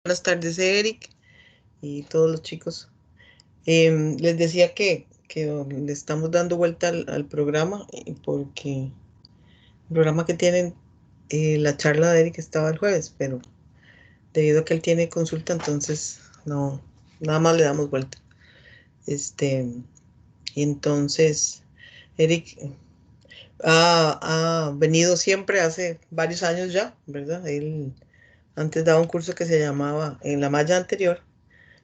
Buenas tardes, Eric, y todos los chicos. Les decía que le estamos dando vuelta al programa porque el programa que tienen, la charla de Eric estaba el jueves, pero debido a que él tiene consulta, entonces no, nada más le damos vuelta. Y entonces Eric ha venido siempre hace varios años ya, ¿verdad? Él antes daba un curso que se llamaba, en la malla anterior,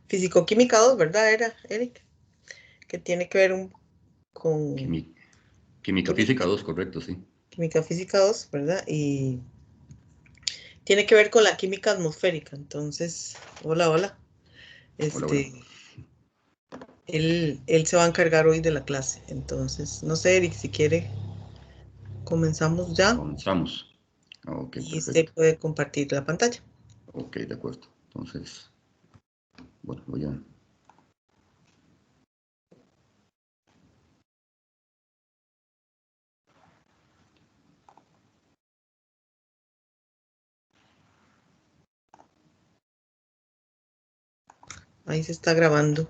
Físico-Química 2, ¿verdad? Era, Eric, que tiene que ver con Química química, física 2, correcto, sí. química física 2, ¿verdad? Y tiene que ver con la química atmosférica. Entonces, hola, hola. Hola, hola. Él se va a encargar hoy de la clase. Entonces, no sé, Eric, si quiere, comenzamos ya Comenzamos. Ok, y usted perfecto. puede compartir la pantalla. Ok, de acuerdo. Entonces, bueno, voy a... Ahí se está grabando.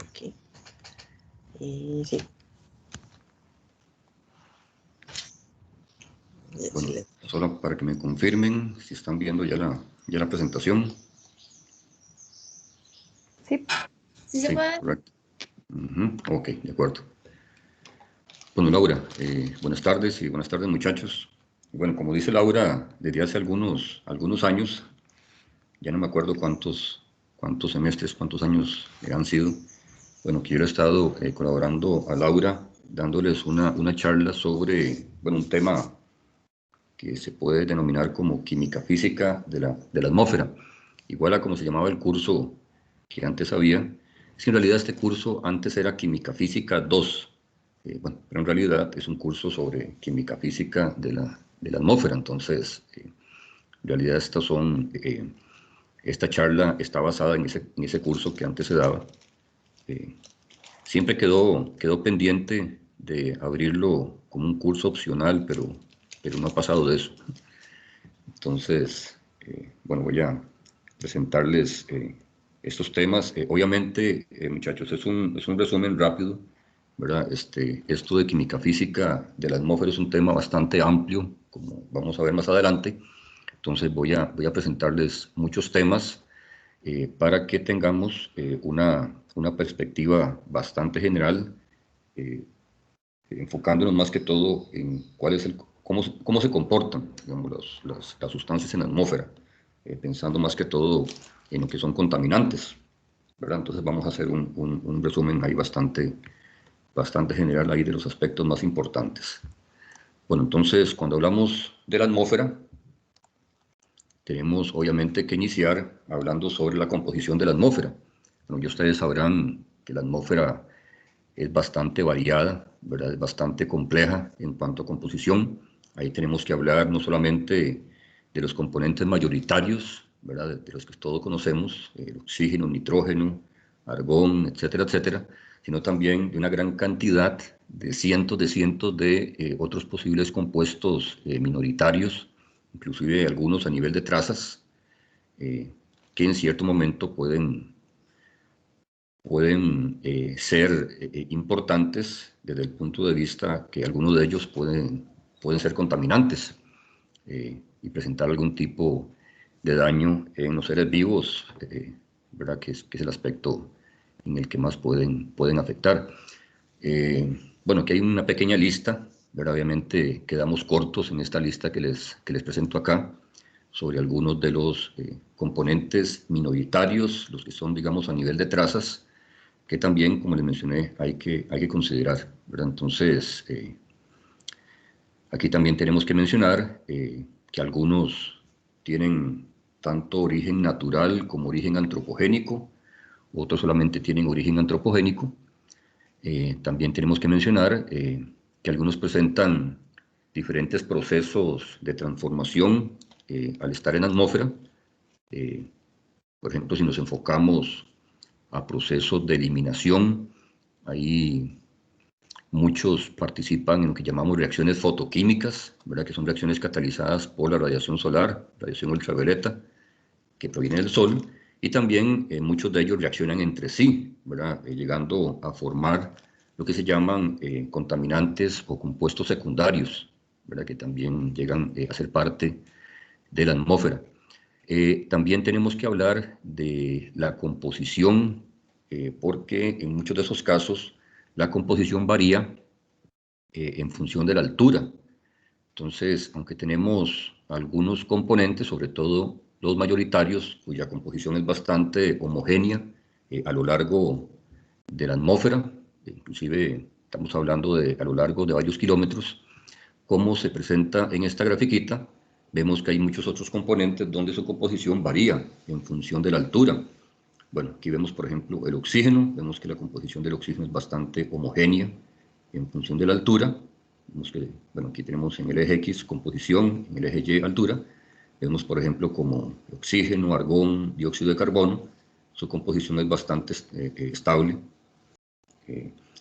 Aquí. Y sí, Bueno, excelente. solo para que me confirmen si están viendo ya la presentación. Sí, sí se Sí, puede. correcto. Ok, de acuerdo. Bueno, Laura, buenas tardes muchachos. Bueno, como dice Laura, desde hace algunos años, ya no me acuerdo cuántos semestres, cuántos años han sido, bueno, que yo he estado colaborando a Laura, dándoles una charla sobre, bueno, un tema que se puede denominar como química física de la atmósfera, igual a como se llamaba el curso que antes había. Es que en realidad este curso antes era química física 2, bueno, pero en realidad es un curso sobre química física de la atmósfera. Entonces, en realidad esta charla está basada en ese curso que antes se daba. Siempre quedó pendiente de abrirlo como un curso opcional, pero no ha pasado de eso. Entonces, bueno, voy a presentarles estos temas. Obviamente, muchachos, es un resumen rápido, ¿verdad? Esto de química física de la atmósfera es un tema bastante amplio, como vamos a ver más adelante. Entonces, voy a presentarles muchos temas para que tengamos una perspectiva bastante general, eh, enfocándonos más que todo en cómo se comportan, digamos, las sustancias en la atmósfera, pensando más que todo en lo que son contaminantes, ¿verdad? Entonces vamos a hacer un resumen ahí bastante general ahí de los aspectos más importantes. Bueno, entonces cuando hablamos de la atmósfera, tenemos obviamente que iniciar hablando sobre la composición de la atmósfera. Bueno, ya ustedes sabrán que la atmósfera es bastante variada, ¿verdad? Es bastante compleja en cuanto a composición. Ahí tenemos que hablar no solamente de los componentes mayoritarios, ¿verdad? De los que todos conocemos, el oxígeno, nitrógeno, argón, etcétera, etcétera, sino también de una gran cantidad de cientos de otros posibles compuestos minoritarios, inclusive algunos a nivel de trazas, que en cierto momento pueden ser importantes desde el punto de vista que algunos de ellos pueden ser contaminantes y presentar algún tipo de daño en los seres vivos, ¿verdad? Que es el aspecto en el que más pueden afectar. Bueno, aquí hay una pequeña lista, ¿verdad? Obviamente quedamos cortos en esta lista que les presento acá sobre algunos de los componentes minoritarios, los que son, digamos, a nivel de trazas, que también, como les mencioné, hay que considerar, ¿verdad? Entonces, aquí también tenemos que mencionar que algunos tienen tanto origen natural como origen antropogénico, otros solamente tienen origen antropogénico. También tenemos que mencionar que algunos presentan diferentes procesos de transformación al estar en la atmósfera. Eh, por ejemplo, si nos enfocamos a procesos de eliminación, ahí muchos participan en lo que llamamos reacciones fotoquímicas, ¿verdad? Que son reacciones catalizadas por la radiación solar, radiación ultravioleta, que provienen del sol, y también muchos de ellos reaccionan entre sí, ¿verdad? Llegando a formar lo que se llaman contaminantes o compuestos secundarios, ¿verdad? Que también llegan a ser parte de la atmósfera. También tenemos que hablar de la composición, porque en muchos de esos casos la composición varía en función de la altura. Entonces, aunque tenemos algunos componentes, sobre todo los mayoritarios, cuya composición es bastante homogénea a lo largo de la atmósfera, inclusive estamos hablando de a lo largo de varios kilómetros, como se presenta en esta grafiquita, vemos que hay muchos otros componentes donde su composición varía en función de la altura. Bueno, aquí vemos, por ejemplo, el oxígeno. Vemos que la composición del oxígeno es bastante homogénea en función de la altura. Vemos que, bueno, aquí tenemos en el eje X composición, en el eje Y altura. Vemos, por ejemplo, como oxígeno, argón, dióxido de carbono, su composición es bastante estable.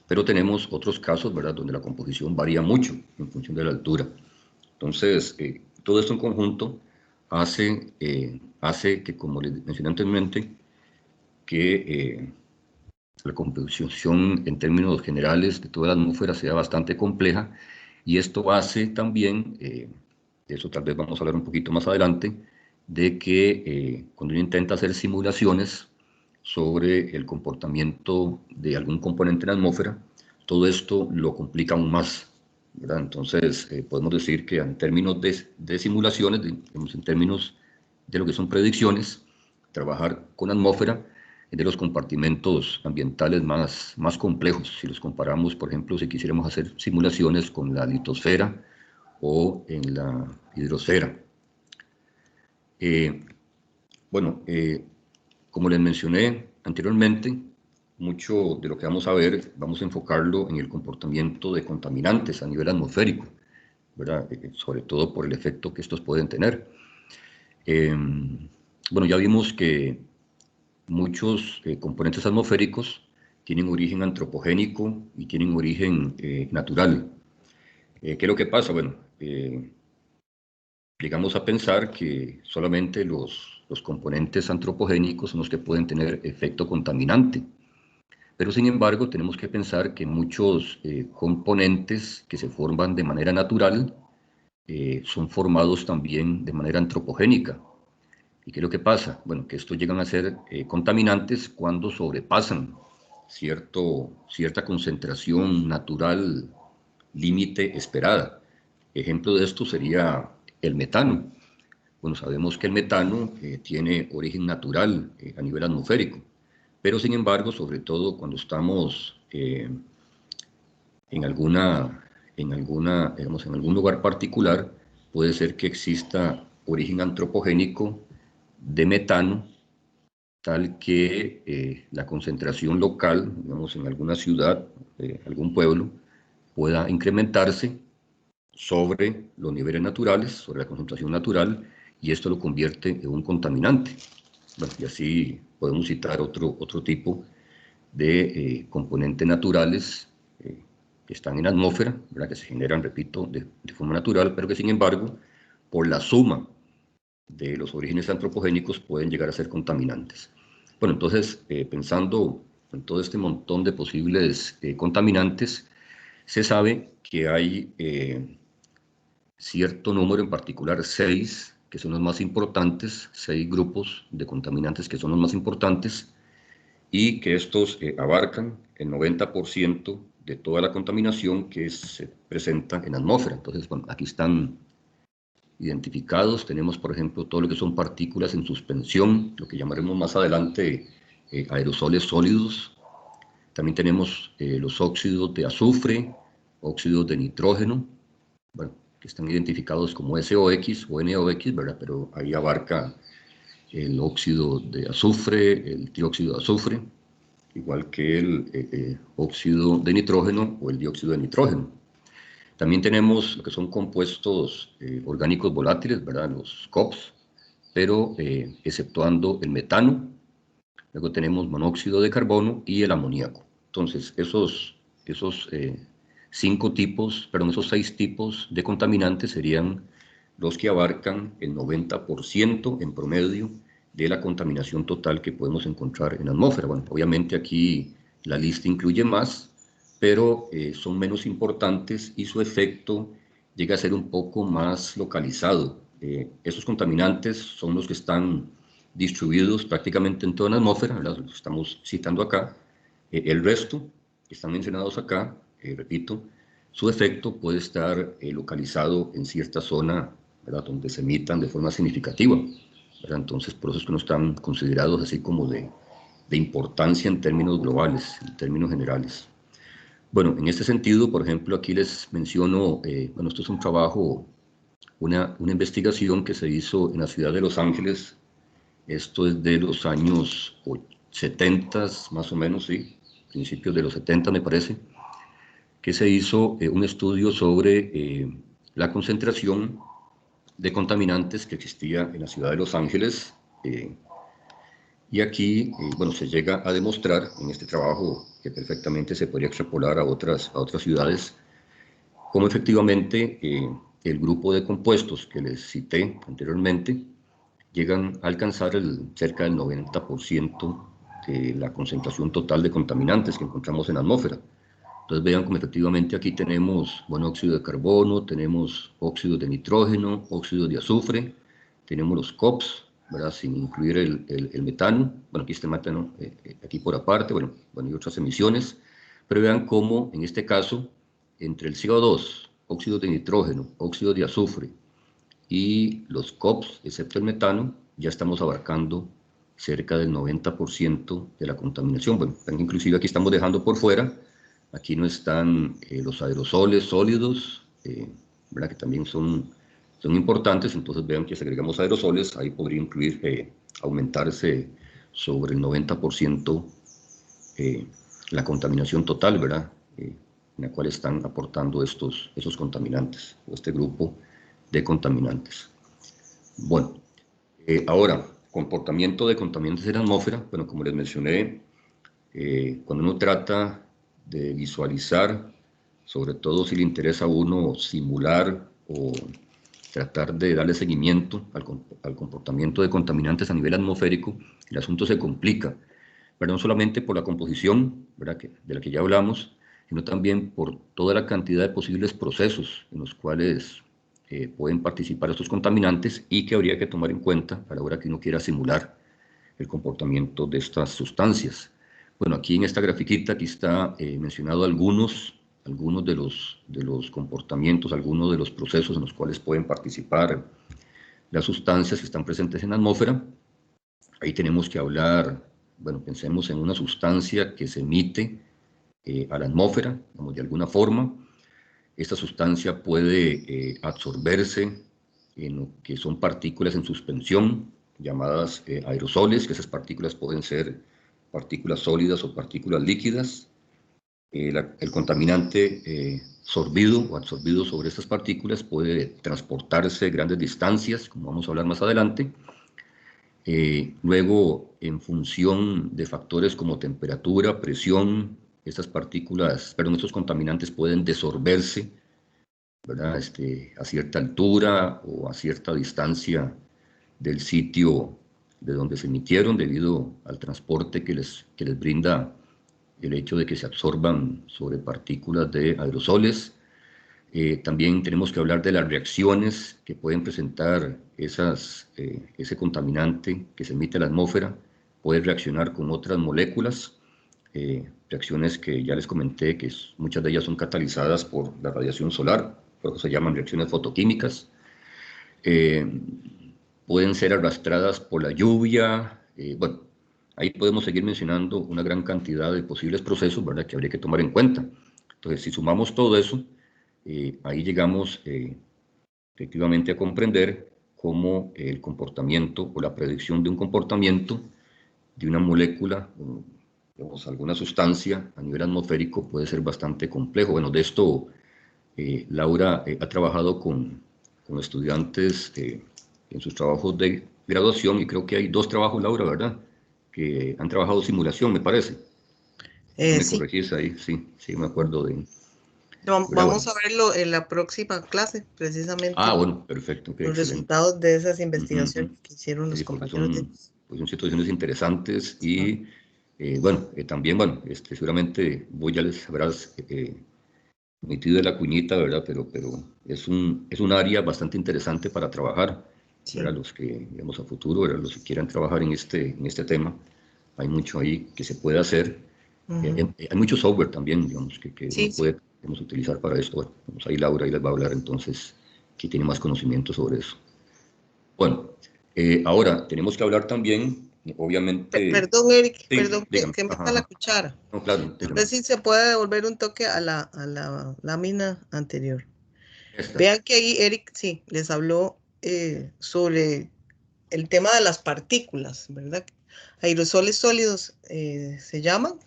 Pero tenemos otros casos, ¿verdad?, donde la composición varía mucho en función de la altura. Entonces, todo esto en conjunto hace que, como les mencioné anteriormente, que la composición en términos generales de toda la atmósfera sea bastante compleja, y esto hace también, de eso tal vez vamos a hablar un poquito más adelante, de que cuando uno intenta hacer simulaciones sobre el comportamiento de algún componente en la atmósfera, todo esto lo complica aún más, ¿verdad? Entonces, podemos decir que en términos de simulaciones, en términos de lo que son predicciones, trabajar con atmósfera es de los compartimentos ambientales más complejos. Si los comparamos, por ejemplo, si quisiéramos hacer simulaciones con la litosfera o en la hidrosfera. Bueno, como les mencioné anteriormente, mucho de lo que vamos a ver, vamos a enfocarlo en el comportamiento de contaminantes a nivel atmosférico, ¿verdad? Sobre todo por el efecto que estos pueden tener. Bueno, ya vimos que muchos componentes atmosféricos tienen origen antropogénico y tienen origen natural. ¿Qué es lo que pasa? Bueno, llegamos a pensar que solamente los componentes antropogénicos son los que pueden tener efecto contaminante. Pero sin embargo, tenemos que pensar que muchos componentes que se forman de manera natural son formados también de manera antropogénica. ¿Y qué es lo que pasa? Bueno, que estos llegan a ser contaminantes cuando sobrepasan cierta concentración natural límite esperada. Ejemplo de esto sería el metano. Bueno, sabemos que el metano tiene origen natural a nivel atmosférico, pero sin embargo, sobre todo cuando estamos en algún lugar particular, puede ser que exista origen antropogénico de metano, tal que la concentración local, digamos en alguna ciudad, algún pueblo, pueda incrementarse sobre los niveles naturales, sobre la concentración natural, y esto lo convierte en un contaminante. Bueno, y así podemos citar otro tipo de componentes naturales que están en la atmósfera, ¿verdad?, que se generan, repito, de forma natural, pero que sin embargo, por la suma de los orígenes antropogénicos, pueden llegar a ser contaminantes. Bueno, entonces, pensando en todo este montón de posibles contaminantes, se sabe que hay cierto número, en particular 6, que son los más importantes, 6 grupos de contaminantes que son los más importantes, y que estos abarcan el 90% de toda la contaminación que se presenta en la atmósfera. Entonces, bueno, aquí están identificados. Tenemos, por ejemplo, todo lo que son partículas en suspensión, lo que llamaremos más adelante aerosoles sólidos. También tenemos los óxidos de azufre, óxidos de nitrógeno, bueno, que están identificados como SOX o NOx, ¿verdad? Pero ahí abarca el óxido de azufre, el dióxido de azufre, igual que el óxido de nitrógeno o el dióxido de nitrógeno. También tenemos lo que son compuestos orgánicos volátiles, ¿verdad?, los COPs, pero exceptuando el metano. Luego tenemos monóxido de carbono y el amoníaco. Entonces, esos 6 tipos de contaminantes serían los que abarcan el 90% en promedio de la contaminación total que podemos encontrar en la atmósfera. Bueno, obviamente aquí la lista incluye más, pero son menos importantes y su efecto llega a ser un poco más localizado. Esos contaminantes son los que están distribuidos prácticamente en toda la atmósfera, ¿verdad? Los estamos citando acá. El resto, que están mencionados acá, repito, su efecto puede estar localizado en cierta zona, ¿verdad?, donde se emitan de forma significativa, ¿verdad? Entonces, por eso es que no están considerados así como de importancia en términos globales, en términos generales. Bueno, en este sentido, por ejemplo, aquí les menciono, bueno, esto es un trabajo, una investigación que se hizo en la ciudad de Los Ángeles. Esto es de los años 70, más o menos, sí, principios de los 70 me parece, que se hizo un estudio sobre la concentración de contaminantes que existía en la ciudad de Los Ángeles. Y aquí, bueno, se llega a demostrar en este trabajo que perfectamente se podría extrapolar a otras ciudades, cómo efectivamente el grupo de compuestos que les cité anteriormente llegan a alcanzar cerca del 90% de la concentración total de contaminantes que encontramos en la atmósfera. Entonces vean cómo efectivamente aquí tenemos monóxido de carbono, tenemos óxido de nitrógeno, óxido de azufre, tenemos los COPs, ¿verdad?, sin incluir el metano. Bueno, aquí está el metano, aquí por aparte, bueno, y otras emisiones. Pero vean cómo, en este caso, entre el CO2, óxido de nitrógeno, óxido de azufre y los COPs, excepto el metano, ya estamos abarcando cerca del 90% de la contaminación. Bueno, inclusive aquí estamos dejando por fuera, aquí no están los aerosoles sólidos, ¿verdad?, que también son importantes. Entonces vean que si agregamos aerosoles, ahí podría incluir, aumentarse sobre el 90% la contaminación total, ¿verdad?, en la cual están aportando esos contaminantes, o este grupo de contaminantes. Bueno, ahora, comportamiento de contaminantes en la atmósfera. Bueno, como les mencioné, cuando uno trata de visualizar, sobre todo si le interesa a uno simular o tratar de darle seguimiento al comportamiento de contaminantes a nivel atmosférico, el asunto se complica, pero no solamente por la composición, ¿verdad?, de la que ya hablamos, sino también por toda la cantidad de posibles procesos en los cuales pueden participar estos contaminantes y que habría que tomar en cuenta a la hora que uno quiera simular el comportamiento de estas sustancias. Bueno, aquí en esta grafiquita aquí está mencionado algunos de los comportamientos, algunos de los procesos en los cuales pueden participar las sustancias que están presentes en la atmósfera. Ahí tenemos que hablar, bueno, pensemos en una sustancia que se emite a la atmósfera, digamos, de alguna forma. Esta sustancia puede absorberse en lo que son partículas en suspensión, llamadas aerosoles, que esas partículas pueden ser partículas sólidas o partículas líquidas. El contaminante sorbido o absorbido sobre estas partículas puede transportarse grandes distancias, como vamos a hablar más adelante. Luego, en función de factores como temperatura, presión, estos contaminantes pueden desorberse, ¿verdad?, a cierta altura o a cierta distancia del sitio de donde se emitieron, debido al transporte que les brinda el hecho de que se absorban sobre partículas de aerosoles. También tenemos que hablar de las reacciones que pueden presentar ese contaminante que se emite a la atmósfera. Puede reaccionar con otras moléculas, reacciones que ya les comenté, que muchas de ellas son catalizadas por la radiación solar, por eso se llaman reacciones fotoquímicas. Pueden ser arrastradas por la lluvia. Bueno, ahí podemos seguir mencionando una gran cantidad de posibles procesos, ¿verdad?, que habría que tomar en cuenta. Entonces, si sumamos todo eso, ahí llegamos efectivamente a comprender cómo el comportamiento o la predicción de un comportamiento de una molécula, digamos, alguna sustancia a nivel atmosférico puede ser bastante complejo. Bueno, de esto Laura ha trabajado con estudiantes en sus trabajos de graduación, y creo que hay 2 trabajos, Laura, ¿verdad?, que han trabajado simulación, me parece. Me Sí. corregís ahí, sí, me acuerdo de... Vamos a verlo en la próxima clase, precisamente Bueno, perfecto, los excelente. resultados de esas investigaciones que hicieron los Sí, porque compañeros de ellos. pues son situaciones interesantes y, bueno, también, bueno, seguramente vos ya les habrás metido de la cuñita, ¿verdad? Pero es un área bastante interesante para trabajar, ¿verdad? Sí. Los que, digamos, a futuro, ¿verdad? Los que quieran trabajar en este tema, hay mucho ahí que se puede hacer. Ujú. Hay mucho software también, digamos, que uno Sí, sí. puede, digamos, utilizar para esto. Bueno, vamos ahí Laura, ahí les va a hablar entonces, que tiene más conocimiento sobre eso. Bueno, ahora tenemos que hablar también, obviamente, Perdón, Eric, sí, perdón dígame, que ajá, meta la ajá. cuchara. No, claro, No dígame. sé si se puede devolver un toque a la lámina anterior. Esta, Vean que ahí Eric, sí, les habló sobre el tema de las partículas, ¿verdad? Aerosoles sólidos se llaman.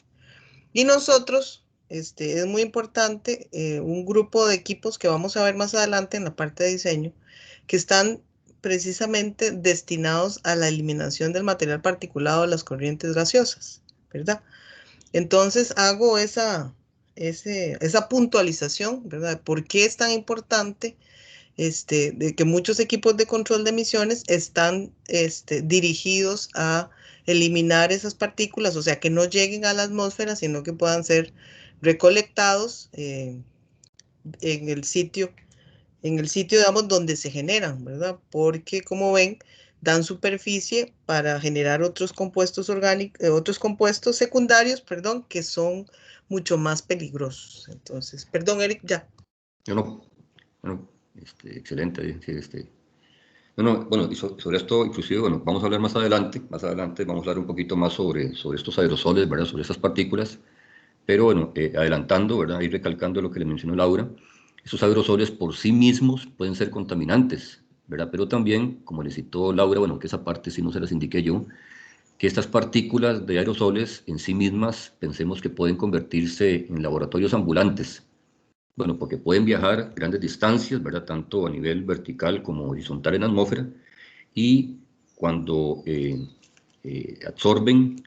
Y nosotros, es muy importante, un grupo de equipos que vamos a ver más adelante en la parte de diseño, que están precisamente destinados a la eliminación del material particulado de las corrientes gaseosas, ¿verdad? Entonces hago esa puntualización, ¿verdad? ¿Por qué es tan importante de que muchos equipos de control de emisiones están dirigidos a eliminar esas partículas, o sea, que no lleguen a la atmósfera, sino que puedan ser recolectados en el sitio, digamos, donde se generan, ¿verdad? Porque, como ven, dan superficie para generar otros compuestos orgánicos, otros compuestos secundarios, perdón, que son mucho más peligrosos. Entonces, perdón, Eric, ya. yo no, bueno, excelente, sí, no, no, bueno, y sobre esto, inclusive, bueno, vamos a hablar más adelante vamos a hablar un poquito más sobre estos aerosoles, ¿verdad? Sobre estas partículas, pero bueno, adelantando, ¿verdad? Y recalcando lo que le mencionó Laura, esos aerosoles por sí mismos pueden ser contaminantes, ¿verdad? Pero también, como le citó Laura, bueno, que esa parte sí no se las indiqué yo, que estas partículas de aerosoles en sí mismas pensemos que pueden convertirse en laboratorios ambulantes. Bueno, porque pueden viajar grandes distancias, ¿verdad? Tanto a nivel vertical como horizontal en la atmósfera, y cuando absorben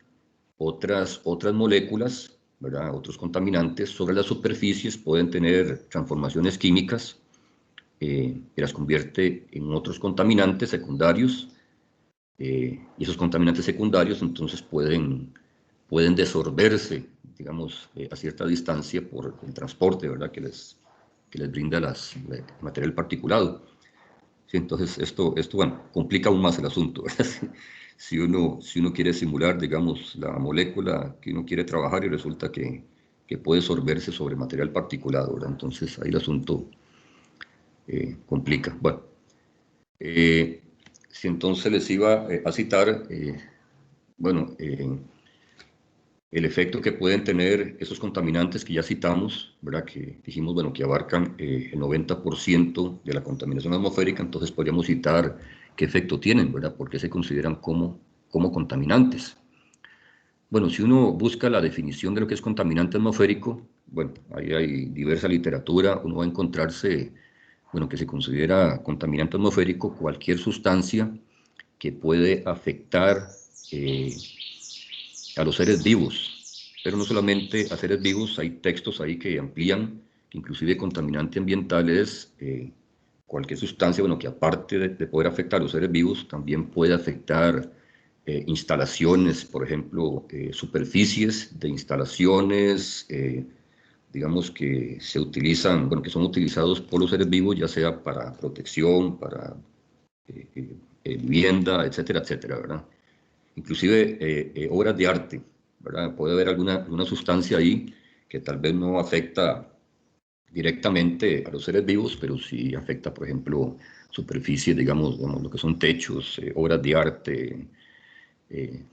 otras moléculas, ¿verdad? Otros contaminantes sobre las superficies, pueden tener transformaciones químicas que las convierte en otros contaminantes secundarios, y esos contaminantes secundarios entonces pueden desorberse, digamos, a cierta distancia por el transporte, ¿verdad? Que les brinda el material particulado. Sí, entonces esto, bueno, complica aún más el asunto, ¿verdad? Si uno quiere simular, digamos, la molécula que uno quiere trabajar y resulta que puede sorberse sobre material particulado, ¿verdad? Entonces ahí el asunto complica. Bueno, si entonces les iba a citar, bueno, el efecto que pueden tener esos contaminantes que ya citamos, ¿verdad? Que dijimos, bueno, que abarcan el 90% de la contaminación atmosférica, entonces podríamos citar qué efecto tienen, ¿verdad? ¿Por qué se consideran como contaminantes? Bueno, si uno busca la definición de lo que es contaminante atmosférico, bueno, ahí hay diversa literatura, uno va a encontrarse, bueno, que se considera contaminante atmosférico cualquier sustancia que puede afectar eh, a los seres vivos, pero no solamente a seres vivos, hay textos ahí que amplían que inclusive contaminante ambiental es cualquier sustancia, bueno, que aparte de poder afectar a los seres vivos, también puede afectar instalaciones, por ejemplo, superficies de instalaciones, digamos que se utilizan, bueno, que son utilizados por los seres vivos, ya sea para protección, para vivienda, etcétera, etcétera, ¿verdad? Inclusive obras de arte, ¿verdad? Puede haber alguna sustancia ahí que tal vez no afecta directamente a los seres vivos, pero sí afecta, por ejemplo, superficies, digamos lo que son techos, obras de arte, eh,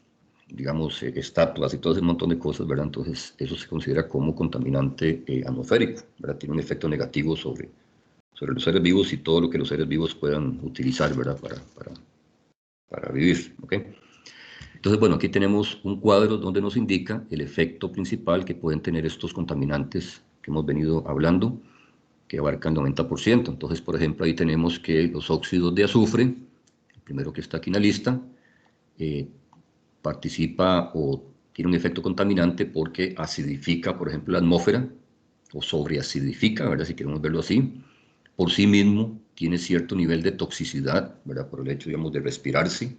digamos, estatuas y todo ese montón de cosas, ¿verdad? Entonces, eso se considera como contaminante atmosférico, ¿verdad? Tiene un efecto negativo sobre los seres vivos y todo lo que los seres vivos puedan utilizar, ¿verdad? Para vivir, ¿ok? Entonces, bueno, aquí tenemos un cuadro donde nos indica el efecto principal que pueden tener estos contaminantes que hemos venido hablando, que abarcan el 90%. Entonces, por ejemplo, ahí tenemos que los óxidos de azufre, el primero que está aquí en la lista, eh, participa o tiene un efecto contaminante porque acidifica, por ejemplo, la atmósfera, o sobreacidifica, ¿verdad? Si queremos verlo así. Por sí mismo tiene cierto nivel de toxicidad, ¿verdad? Por el hecho, digamos, de respirarse.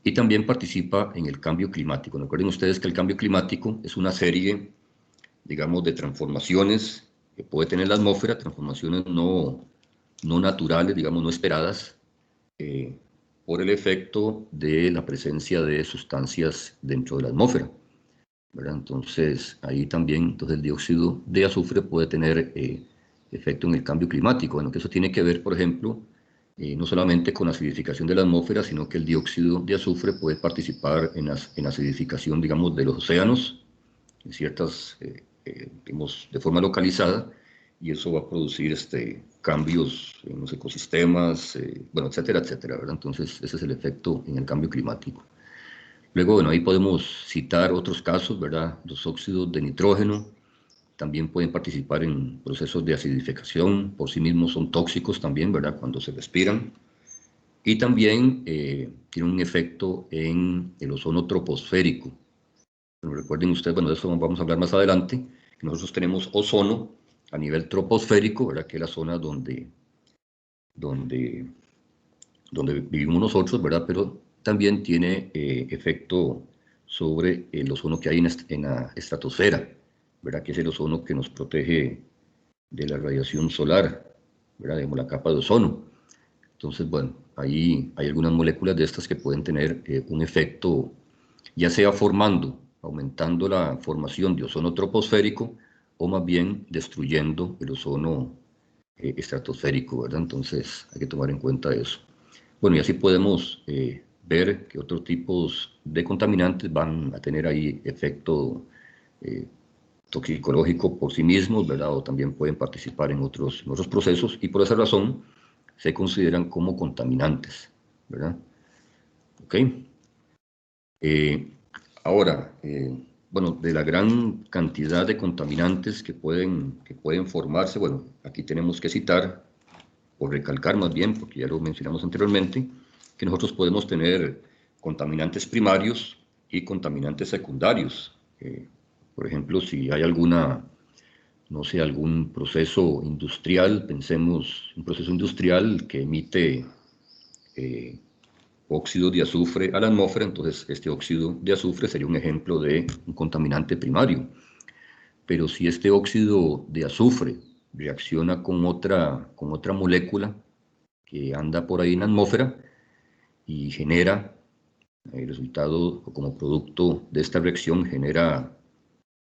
y también participa en el cambio climático. Recuerden ustedes que el cambio climático es una serie, digamos, de transformaciones que puede tener la atmósfera, transformaciones no naturales, digamos, no esperadas, por el efecto de la presencia de sustancias dentro de la atmósfera, ¿verdad? Entonces, ahí también entonces, el dióxido de azufre puede tener efecto en el cambio climático. Bueno, que eso tiene que ver, por ejemplo, no solamente con la acidificación de la atmósfera, sino que el dióxido de azufre puede participar en la acidificación, digamos, de los océanos, en ciertas, digamos, de forma localizada, y eso va a producir cambios en los ecosistemas, bueno, etcétera, etcétera, ¿verdad? Entonces, ese es el efecto en el cambio climático. Luego, bueno, ahí podemos citar otros casos, ¿verdad? Los óxidos de nitrógeno también pueden participar en procesos de acidificación, por sí mismos son tóxicos también, ¿verdad? Cuando se respiran. Y también tiene un efecto en el ozono troposférico. Bueno, recuerden ustedes, bueno, de eso vamos a hablar más adelante, que nosotros tenemos ozono a nivel troposférico, ¿verdad? Que es la zona donde vivimos nosotros, ¿verdad? Pero también tiene efecto sobre el ozono que hay en la estratosfera, ¿verdad? Que es el ozono que nos protege de la radiación solar, ¿verdad? Digamos, la capa de ozono. Entonces, bueno, ahí hay algunas moléculas de estas que pueden tener un efecto, ya sea aumentando la formación de ozono troposférico, o más bien destruyendo el ozono estratosférico, ¿verdad? Entonces, hay que tomar en cuenta eso. Bueno, y así podemos ver que otros tipos de contaminantes van a tener ahí efecto toxicológico por sí mismos, ¿verdad? O también pueden participar en otros procesos, y por esa razón se consideran como contaminantes, ¿verdad? ¿Ok? Ahora, bueno, de la gran cantidad de contaminantes que pueden formarse, bueno, aquí tenemos que citar, o recalcar más bien, porque ya lo mencionamos anteriormente, que nosotros podemos tener contaminantes primarios y contaminantes secundarios. Por ejemplo, si hay no sé, algún proceso industrial, pensemos un proceso industrial que emite óxido de azufre a la atmósfera, entonces este óxido de azufre sería un ejemplo de un contaminante primario. Pero si este óxido de azufre reacciona con otra molécula que anda por ahí en la atmósfera y genera, el resultado como producto de esta reacción genera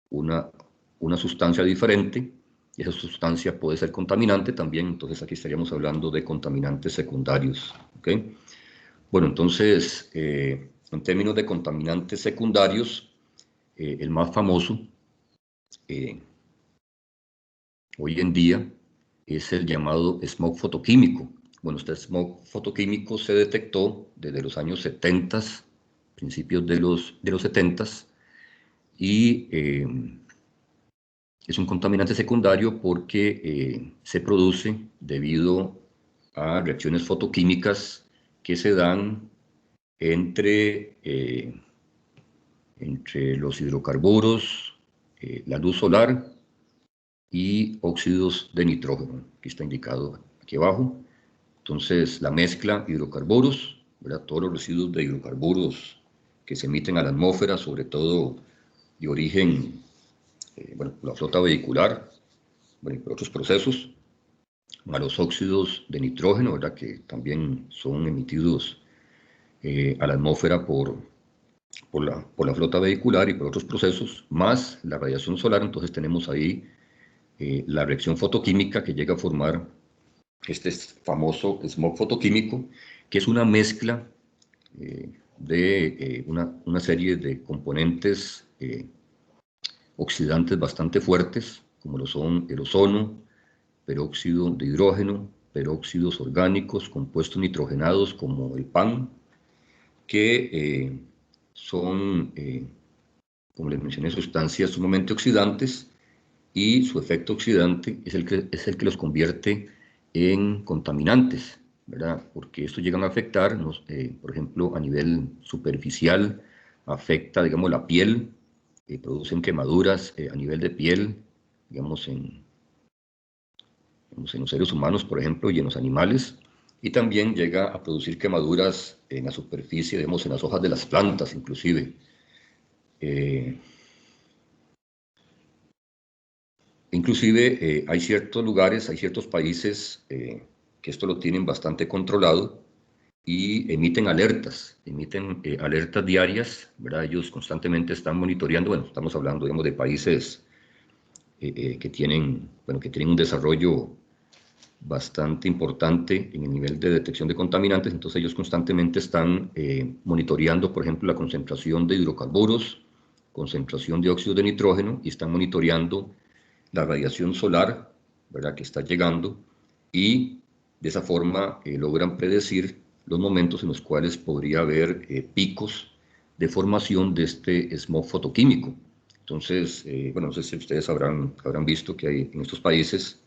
una sustancia diferente, y esa sustancia puede ser contaminante también, entonces aquí estaríamos hablando de contaminantes secundarios. ¿Okay? Bueno, entonces, en términos de contaminantes secundarios, el más famoso hoy en día es el llamado smog fotoquímico. Bueno, este smog fotoquímico se detectó desde los años 70, principios de los 70, y es un contaminante secundario porque se produce debido a reacciones fotoquímicas que se dan entre los hidrocarburos, la luz solar y óxidos de nitrógeno. Aquí está indicado aquí abajo. Entonces, la mezcla hidrocarburos, ¿verdad? Todos los residuos de hidrocarburos que se emiten a la atmósfera, sobre todo de origen, bueno, la flota vehicular, bueno, y por otros procesos, a los óxidos de nitrógeno, ¿verdad? Que también son emitidos a la atmósfera por la flota vehicular y por otros procesos, más la radiación solar. Entonces tenemos ahí la reacción fotoquímica que llega a formar este famoso smog fotoquímico, que es una mezcla de una serie de componentes oxidantes bastante fuertes, como lo son el ozono, peróxido de hidrógeno, peróxidos orgánicos, compuestos nitrogenados como el PAN, que son, como les mencioné, sustancias sumamente oxidantes, y su efecto oxidante es el que los convierte en contaminantes, ¿verdad? Porque estos llegan a afectarnos, por ejemplo, a nivel superficial, afecta, digamos, la piel, producen quemaduras a nivel de piel, digamos, en los seres humanos, por ejemplo, y en los animales, y también llega a producir quemaduras en la superficie, digamos, en las hojas de las plantas, inclusive. Inclusive hay ciertos lugares, hay ciertos países que esto lo tienen bastante controlado y emiten alertas diarias, ¿verdad? Ellos constantemente están monitoreando, bueno, estamos hablando, digamos, de países que tienen un desarrollo bastante importante en el nivel de detección de contaminantes, entonces ellos constantemente están monitoreando, por ejemplo, la concentración de hidrocarburos, concentración de óxido de nitrógeno, y están monitoreando la radiación solar, ¿verdad?, que está llegando, y de esa forma logran predecir los momentos en los cuales podría haber picos de formación de este smog fotoquímico. Entonces, bueno, no sé si ustedes habrán visto que hay en estos países,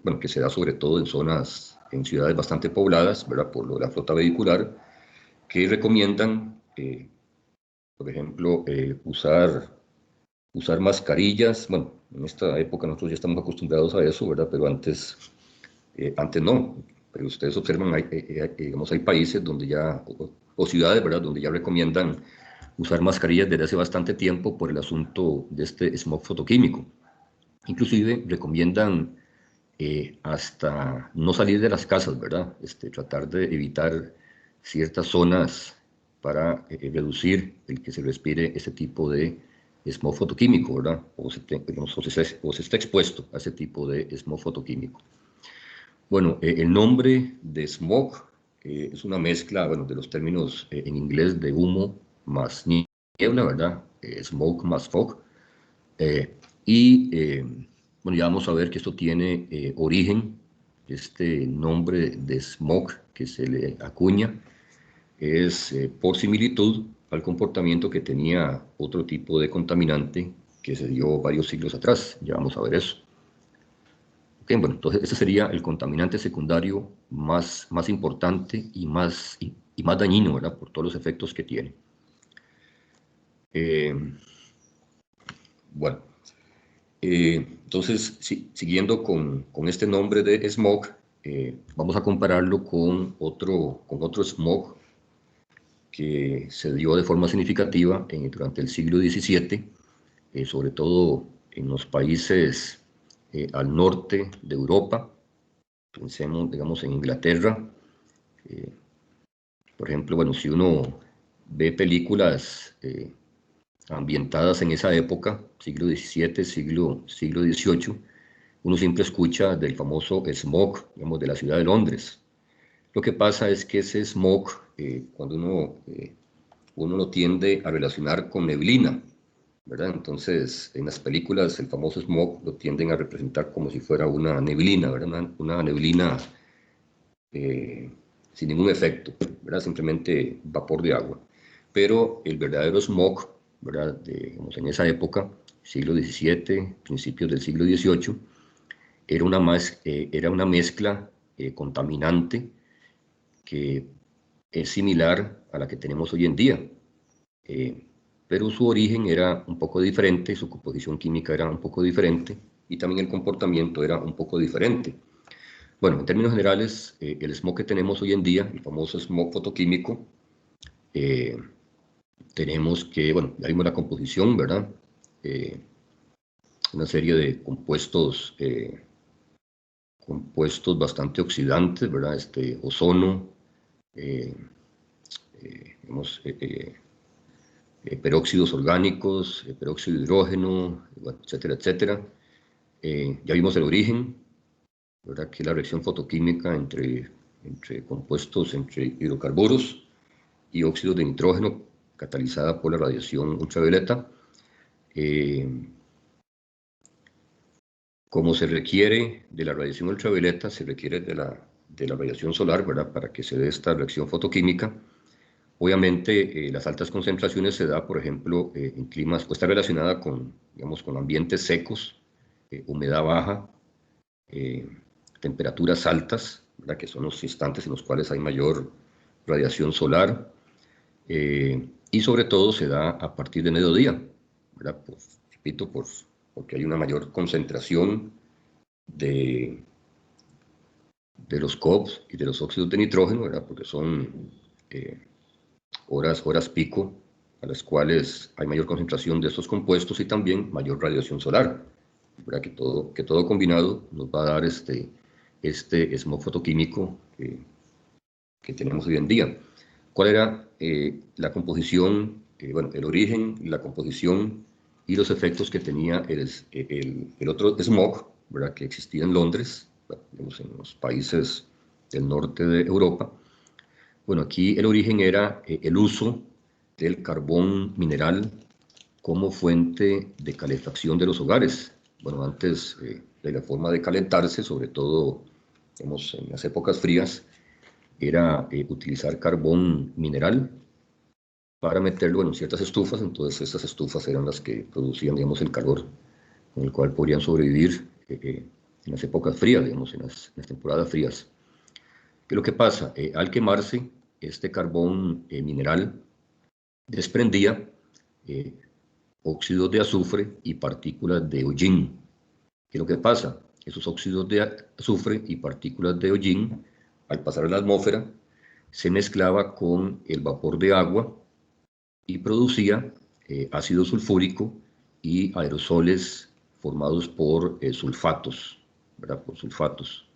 bueno, que se da sobre todo en ciudades bastante pobladas, ¿verdad?, por lo de la flota vehicular, que recomiendan, por ejemplo, usar mascarillas. Bueno, en esta época nosotros ya estamos acostumbrados a eso, ¿verdad?, pero antes no. Pero ustedes observan, digamos, hay países donde ya, o ciudades, ¿verdad?, donde ya recomiendan usar mascarillas desde hace bastante tiempo por el asunto de este smog fotoquímico. Inclusive recomiendan hasta no salir de las casas, ¿verdad? Tratar de evitar ciertas zonas para reducir el que se respire ese tipo de smog fotoquímico, ¿verdad? O se está expuesto a ese tipo de smog fotoquímico. Bueno, el nombre de smog es una mezcla, bueno, de los términos en inglés de humo más niebla, ¿verdad? Smoke más fog. Bueno, ya vamos a ver que esto tiene origen, este nombre de smog que se le acuña es por similitud al comportamiento que tenía otro tipo de contaminante que se dio varios siglos atrás. Ya vamos a ver eso. Okay, bueno, entonces ese sería el contaminante secundario más importante y más dañino, ¿verdad?, por todos los efectos que tiene. Bueno, entonces, siguiendo con este nombre de smog, vamos a compararlo con otro smog que se dio de forma significativa durante el siglo XVII, sobre todo en los países al norte de Europa. Pensemos, digamos, en Inglaterra. Por ejemplo, bueno, si uno ve películas ambientadas en esa época, siglo XVII, siglo XVIII, uno siempre escucha del famoso smog, digamos, de la ciudad de Londres. Lo que pasa es que ese smog, cuando uno lo tiende a relacionar con neblina, ¿verdad? Entonces, en las películas el famoso smog lo tienden a representar como si fuera una neblina, ¿verdad? Una neblina sin ningún efecto, ¿verdad?, simplemente vapor de agua. Pero el verdadero smog, ¿verdad?, digamos, en esa época, siglo XVII, principios del siglo XVIII, era una mezcla contaminante que es similar a la que tenemos hoy en día, pero su origen era un poco diferente, su composición química era un poco diferente y también el comportamiento era un poco diferente. Bueno, en términos generales, el smog que tenemos hoy en día, el famoso smog fotoquímico, tenemos que, bueno, ya vimos la composición, ¿verdad? Una serie de compuestos bastante oxidantes, ¿verdad? Ozono, peróxidos orgánicos, peróxido de hidrógeno, etcétera, etcétera. Ya vimos el origen, ¿verdad?, que es la reacción fotoquímica entre compuestos, entre hidrocarburos y óxidos de nitrógeno catalizada por la radiación ultravioleta. Como se requiere de la radiación ultravioleta, se requiere de la radiación solar, ¿verdad?, para que se dé esta reacción fotoquímica. Obviamente, las altas concentraciones se da, por ejemplo, en climas, pues está relacionada con, digamos, con ambientes secos, humedad baja, temperaturas altas, ¿verdad?, que son los instantes en los cuales hay mayor radiación solar, y sobre todo se da a partir de mediodía, ¿verdad?, pues, repito, porque hay una mayor concentración de de los COPs y de los óxidos de nitrógeno, ¿verdad? Porque son horas pico a las cuales hay mayor concentración de estos compuestos y también mayor radiación solar, ¿verdad? Que todo combinado nos va a dar este smog fotoquímico que tenemos hoy en día. ¿Cuál era la composición, bueno, el origen, la composición y los efectos que tenía el otro smog, ¿verdad? Que existía en Londres, digamos, en los países del norte de Europa? Bueno, aquí el origen era el uso del carbón mineral como fuente de calefacción de los hogares. Bueno, antes de la forma de calentarse, sobre todo digamos, en las épocas frías, era utilizar carbón mineral para meterlo en ciertas estufas. Entonces estas estufas eran las que producían, digamos, el calor con el cual podrían sobrevivir en las épocas frías, digamos, en las temporadas frías. ¿Qué es lo que pasa? Al quemarse, este carbón mineral desprendía óxidos de azufre y partículas de hollín. ¿Qué es lo que pasa? Esos óxidos de azufre y partículas de hollín, al pasar a la atmósfera, se mezclaba con el vapor de agua y producía ácido sulfúrico y aerosoles formados por sulfatos, ¿verdad? Por sulfatos.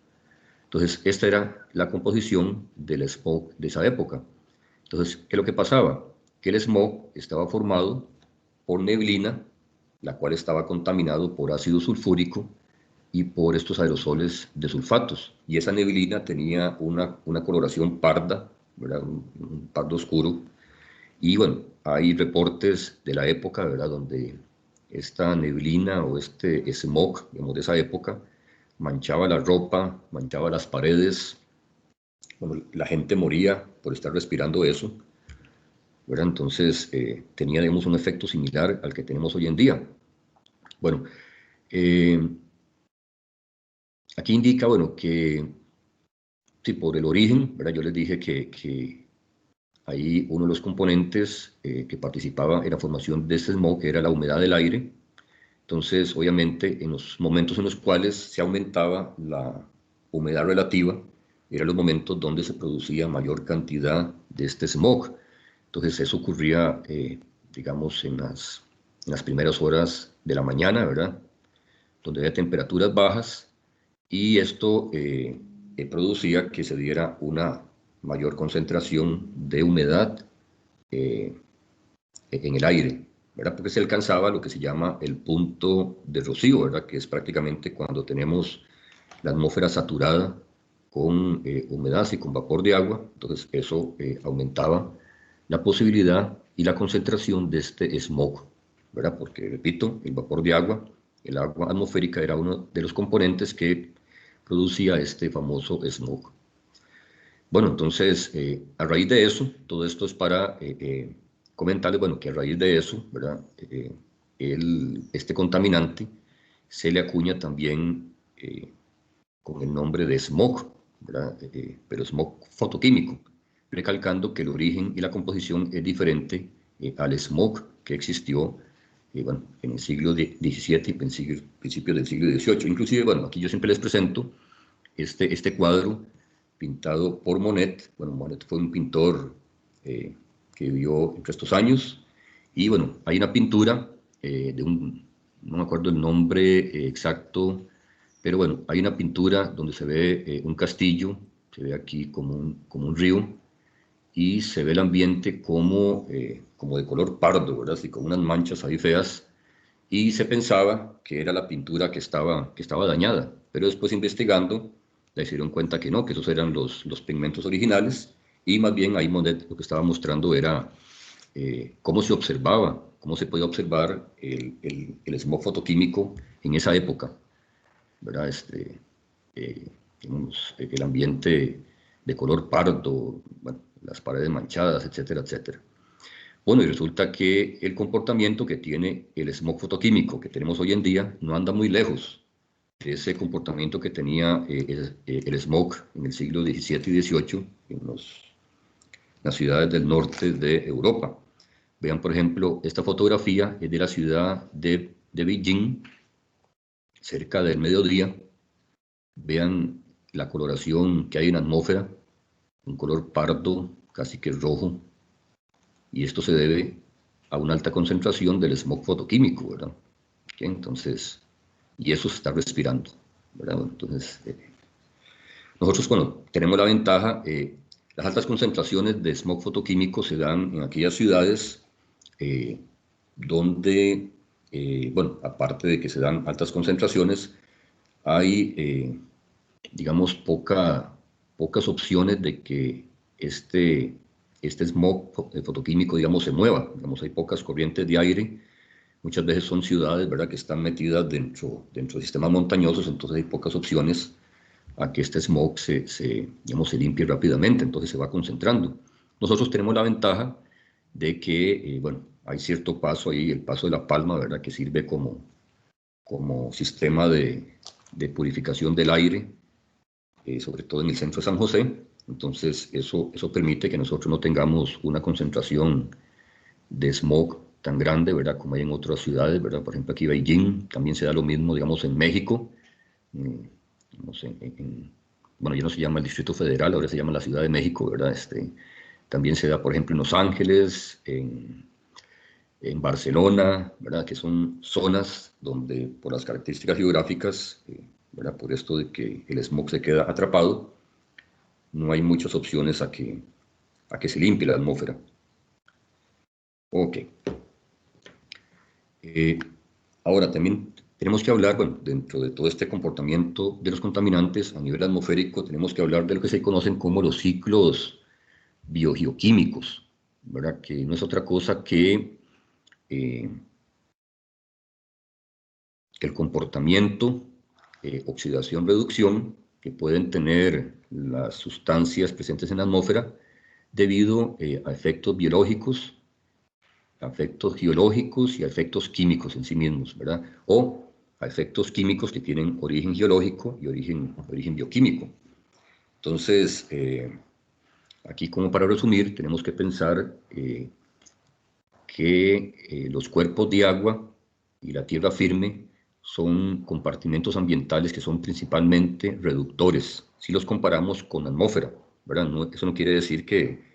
Entonces, esta era la composición del smog de esa época. Entonces, ¿qué es lo que pasaba? Que el smog estaba formado por neblina, la cual estaba contaminado por ácido sulfúrico y por estos aerosoles de sulfatos. Y esa neblina tenía una coloración parda, ¿verdad? Un pardo oscuro. Y bueno, hay reportes de la época, ¿verdad? Donde esta neblina o este smog, digamos, de esa época, manchaba la ropa, manchaba las paredes. Bueno, la gente moría por estar respirando eso, ¿verdad? Entonces tenía, digamos, un efecto similar al que tenemos hoy en día. Bueno, aquí indica, bueno, que sí, por el origen, ¿verdad? Yo les dije que ahí uno de los componentes que participaba en la formación de este smog era la humedad del aire. Entonces, obviamente, en los momentos en los cuales se aumentaba la humedad relativa, eran los momentos donde se producía mayor cantidad de este smog. Entonces, eso ocurría, digamos, en las primeras horas de la mañana, ¿verdad? Donde había temperaturas bajas y esto producía que se diera una mayor concentración de humedad eh, en el aire, ¿verdad? Porque se alcanzaba lo que se llama el punto de rocío, ¿verdad? Que es prácticamente cuando tenemos la atmósfera saturada con humedad y con vapor de agua. Entonces eso aumentaba la posibilidad y la concentración de este smog, ¿verdad? Porque, repito, el vapor de agua, el agua atmosférica era uno de los componentes que producía este famoso smog. Bueno, entonces, a raíz de eso, todo esto es para comentarles, bueno, que a raíz de eso, ¿verdad? Este contaminante se le acuña también con el nombre de smog, ¿verdad? Pero smog fotoquímico, recalcando que el origen y la composición es diferente al smog que existió bueno, en el siglo XVII y principios del siglo XVIII. Inclusive, bueno, aquí yo siempre les presento este cuadro pintado por Monet. Bueno, Monet fue un pintor que vivió entre estos años. Y bueno, hay una pintura no me acuerdo el nombre exacto, pero bueno, hay una pintura donde se ve un castillo, se ve aquí como un río, y se ve el ambiente como de color pardo, ¿verdad? Así con unas manchas ahí feas, y se pensaba que era la pintura que estaba dañada, pero después investigando se dieron cuenta que no, que esos eran los pigmentos originales, y más bien ahí Monet lo que estaba mostrando era cómo se observaba, cómo se podía observar el smog fotoquímico en esa época, ¿verdad? El ambiente de color pardo, bueno, las paredes manchadas, etcétera, etcétera. Bueno, y resulta que el comportamiento que tiene el smog fotoquímico que tenemos hoy en día no anda muy lejos de ese comportamiento que tenía el smog en el siglo XVII y XVIII en las ciudades del norte de Europa. Vean, por ejemplo, esta fotografía es de la ciudad de Beijing, cerca del mediodía. Vean la coloración que hay en la atmósfera, un color pardo, casi que rojo, y esto se debe a una alta concentración del smog fotoquímico, ¿verdad? ¿Okay? Entonces, y eso se está respirando, ¿verdad? Entonces, nosotros, bueno, tenemos la ventaja, las altas concentraciones de smog fotoquímico se dan en aquellas ciudades donde, bueno, aparte de que se dan altas concentraciones, hay, digamos, pocas opciones de que este smog fotoquímico, digamos, se mueva. Digamos, hay pocas corrientes de aire. Muchas veces son ciudades, ¿verdad?, que están metidas dentro de sistemas montañosos, entonces hay pocas opciones a que este smog digamos, se limpie rápidamente, entonces se va concentrando. Nosotros tenemos la ventaja de que, bueno, hay cierto paso ahí, el paso de la Palma, ¿verdad?, que sirve como sistema de purificación del aire, sobre todo en el centro de San José. Entonces, eso permite que nosotros no tengamos una concentración de smog tan grande, ¿verdad?, como hay en otras ciudades, ¿verdad? Por ejemplo, aquí Beijing, también se da lo mismo, digamos, en México. Digamos, bueno, ya no se llama el Distrito Federal, ahora se llama la Ciudad de México, ¿verdad? También se da, por ejemplo, en Los Ángeles, en Barcelona, ¿verdad?, que son zonas donde, por las características geográficas, ¿verdad?, por esto de que el smog se queda atrapado, no hay muchas opciones a que se limpie la atmósfera. Ok. Ahora, también tenemos que hablar, bueno, dentro de todo este comportamiento de los contaminantes a nivel atmosférico, tenemos que hablar de lo que se conocen como los ciclos biogeoquímicos, ¿verdad?, que no es otra cosa que el comportamiento, oxidación-reducción que pueden tener las sustancias presentes en la atmósfera debido a efectos biológicos, a efectos geológicos y a efectos químicos en sí mismos, ¿verdad? O a efectos químicos que tienen origen geológico y origen bioquímico. Entonces, aquí, como para resumir, tenemos que pensar que los cuerpos de agua y la tierra firme son compartimentos ambientales que son principalmente reductores, si los comparamos con la atmósfera, ¿verdad? No, eso no quiere decir que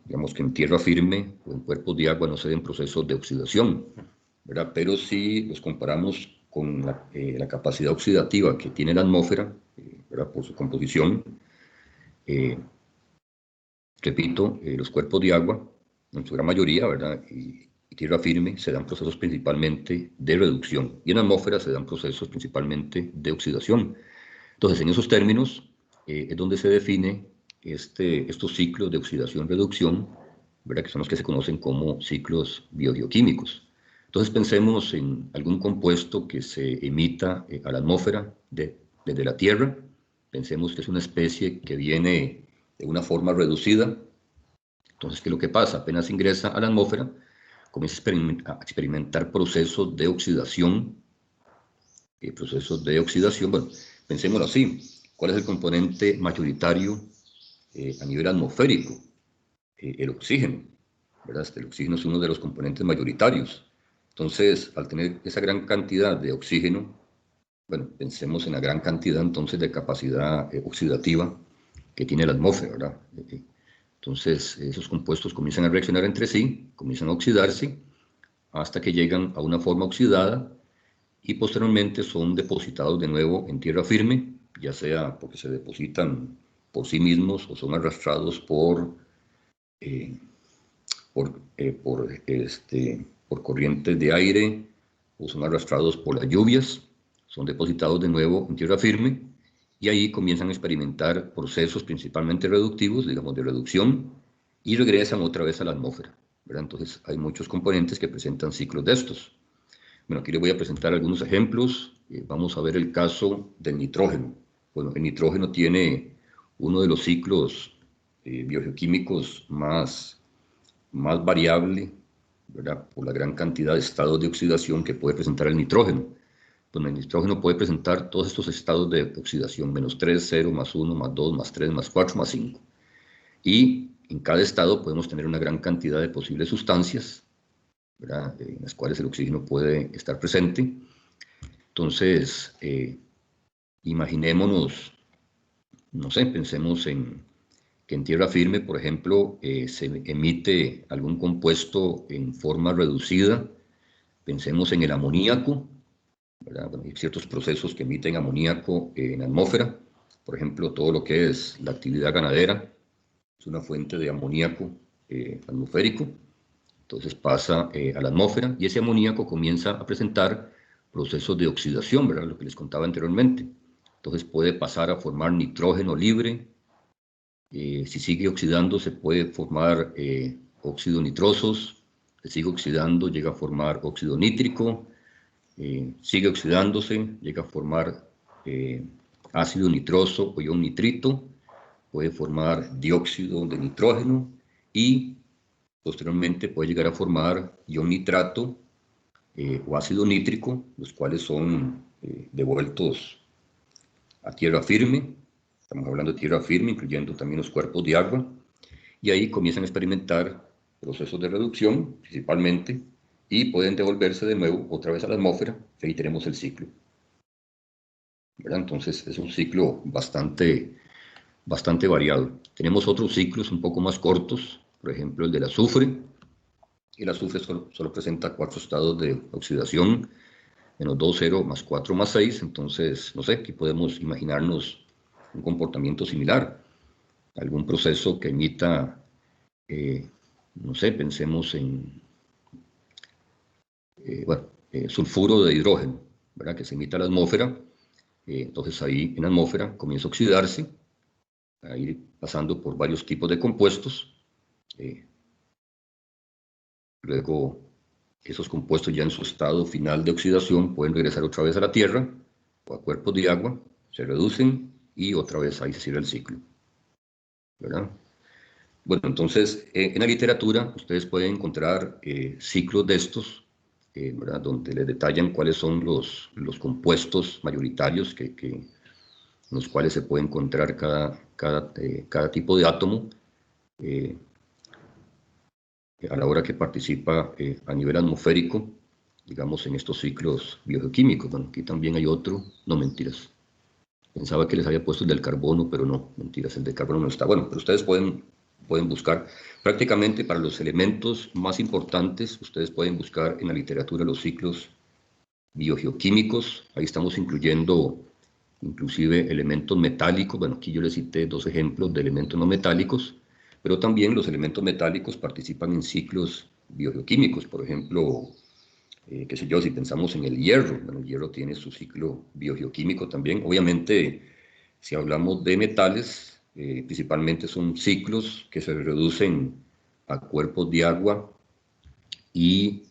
digamos que en tierra firme o en cuerpos de agua no se den procesos de oxidación, ¿verdad? Pero si los comparamos con la capacidad oxidativa que tiene la atmósfera, ¿verdad?, por su composición, repito, los cuerpos de agua, en su gran mayoría, ¿verdad?, y tierra firme, se dan procesos principalmente de reducción, y en la atmósfera se dan procesos principalmente de oxidación. Entonces, en esos términos, es donde se define estos ciclos de oxidación-reducción, ¿verdad?, que son los que se conocen como ciclos biogeoquímicos. Entonces, pensemos en algún compuesto que se emita a la atmósfera desde la Tierra. Pensemos que es una especie que viene de una forma reducida. Entonces, ¿qué es lo que pasa? Apenas ingresa a la atmósfera, comienza a experimentar procesos de oxidación. Bueno, pensémoslo así. ¿Cuál es el componente mayoritario a nivel atmosférico? El oxígeno, ¿verdad? El oxígeno es uno de los componentes mayoritarios. Entonces, al tener esa gran cantidad de oxígeno, bueno, pensemos en la gran cantidad entonces de capacidad oxidativa que tiene la atmósfera, ¿verdad? Entonces, esos compuestos comienzan a reaccionar entre sí, comienzan a oxidarse, hasta que llegan a una forma oxidada y posteriormente son depositados de nuevo en tierra firme, ya sea porque se depositan por sí mismos o son arrastrados por corrientes de aire o son arrastrados por las lluvias, son depositados de nuevo en tierra firme y ahí comienzan a experimentar procesos principalmente reductivos, digamos de reducción, y regresan otra vez a la atmósfera, ¿verdad? Entonces hay muchos componentes que presentan ciclos de estos. Bueno, aquí les voy a presentar algunos ejemplos. Vamos a ver el caso del nitrógeno. Bueno, el nitrógeno tiene uno de los ciclos biogeoquímicos más variable, ¿verdad?, por la gran cantidad de estados de oxidación que puede presentar el nitrógeno. Bueno, el nitrógeno puede presentar todos estos estados de oxidación, -3, 0, +1, +2, +3, +4, +5. Y en cada estado podemos tener una gran cantidad de posibles sustancias, ¿verdad?, en las cuales el oxígeno puede estar presente. Entonces, Imaginémonos, no sé, pensemos que en tierra firme, por ejemplo, se emite algún compuesto en forma reducida. Pensemos en el amoníaco, ¿verdad? Bueno, hay ciertos procesos que emiten amoníaco en la atmósfera. Por ejemplo, todo lo que es la actividad ganadera es una fuente de amoníaco atmosférico. Entonces pasa a la atmósfera y ese amoníaco comienza a presentar procesos de oxidación, ¿verdad? Lo que les contaba anteriormente. Entonces puede pasar a formar nitrógeno libre. Si sigue oxidando, se puede formar óxido nitrosos. Se sigue oxidando, llega a formar óxido nítrico. Sigue oxidándose, llega a formar ácido nitroso o ion nitrito. Puede formar dióxido de nitrógeno y posteriormente puede llegar a formar ion nitrato o ácido nítrico, los cuales son devueltos a tierra firme. Estamos hablando de tierra firme, incluyendo también los cuerpos de agua. Y ahí comienzan a experimentar procesos de reducción, principalmente, y pueden devolverse de nuevo otra vez a la atmósfera. Y ahí tenemos el ciclo, ¿verdad? Entonces es un ciclo bastante variado. Tenemos otros ciclos un poco más cortos, por ejemplo el del azufre. El azufre solo presenta 4 estados de oxidación, -2, 0, +4, +6. Entonces, no sé, aquí podemos imaginarnos un comportamiento similar, algún proceso que emita, no sé, pensemos en, sulfuro de hidrógeno, ¿verdad? Que se emite a la atmósfera. Entonces ahí en la atmósfera comienza a oxidarse, a ir pasando por varios tipos de compuestos. Luego, esos compuestos ya en su estado final de oxidación pueden regresar otra vez a la Tierra o a cuerpos de agua, se reducen y otra vez ahí se cierra el ciclo, ¿verdad? Bueno, entonces, en la literatura ustedes pueden encontrar ciclos de estos, ¿verdad? Donde les detallan cuáles son los compuestos mayoritarios en los cuales se puede encontrar cada tipo de átomo a la hora que participa a nivel atmosférico, digamos, en estos ciclos biogeoquímicos. Bueno, aquí también hay otro, no, mentiras. Pensaba que les había puesto el del carbono, pero no, mentiras, el del carbono no está. Bueno, pero ustedes pueden buscar prácticamente para los elementos más importantes, ustedes pueden buscar en la literatura los ciclos biogeoquímicos. Ahí estamos incluyendo inclusive elementos metálicos. Bueno, aquí yo les cité 2 ejemplos de elementos no metálicos, pero también los elementos metálicos participan en ciclos biogeoquímicos. Por ejemplo, qué sé yo, si pensamos en el hierro, bueno, el hierro tiene su ciclo biogeoquímico también. Obviamente, si hablamos de metales, principalmente son ciclos que se reducen a cuerpos de agua y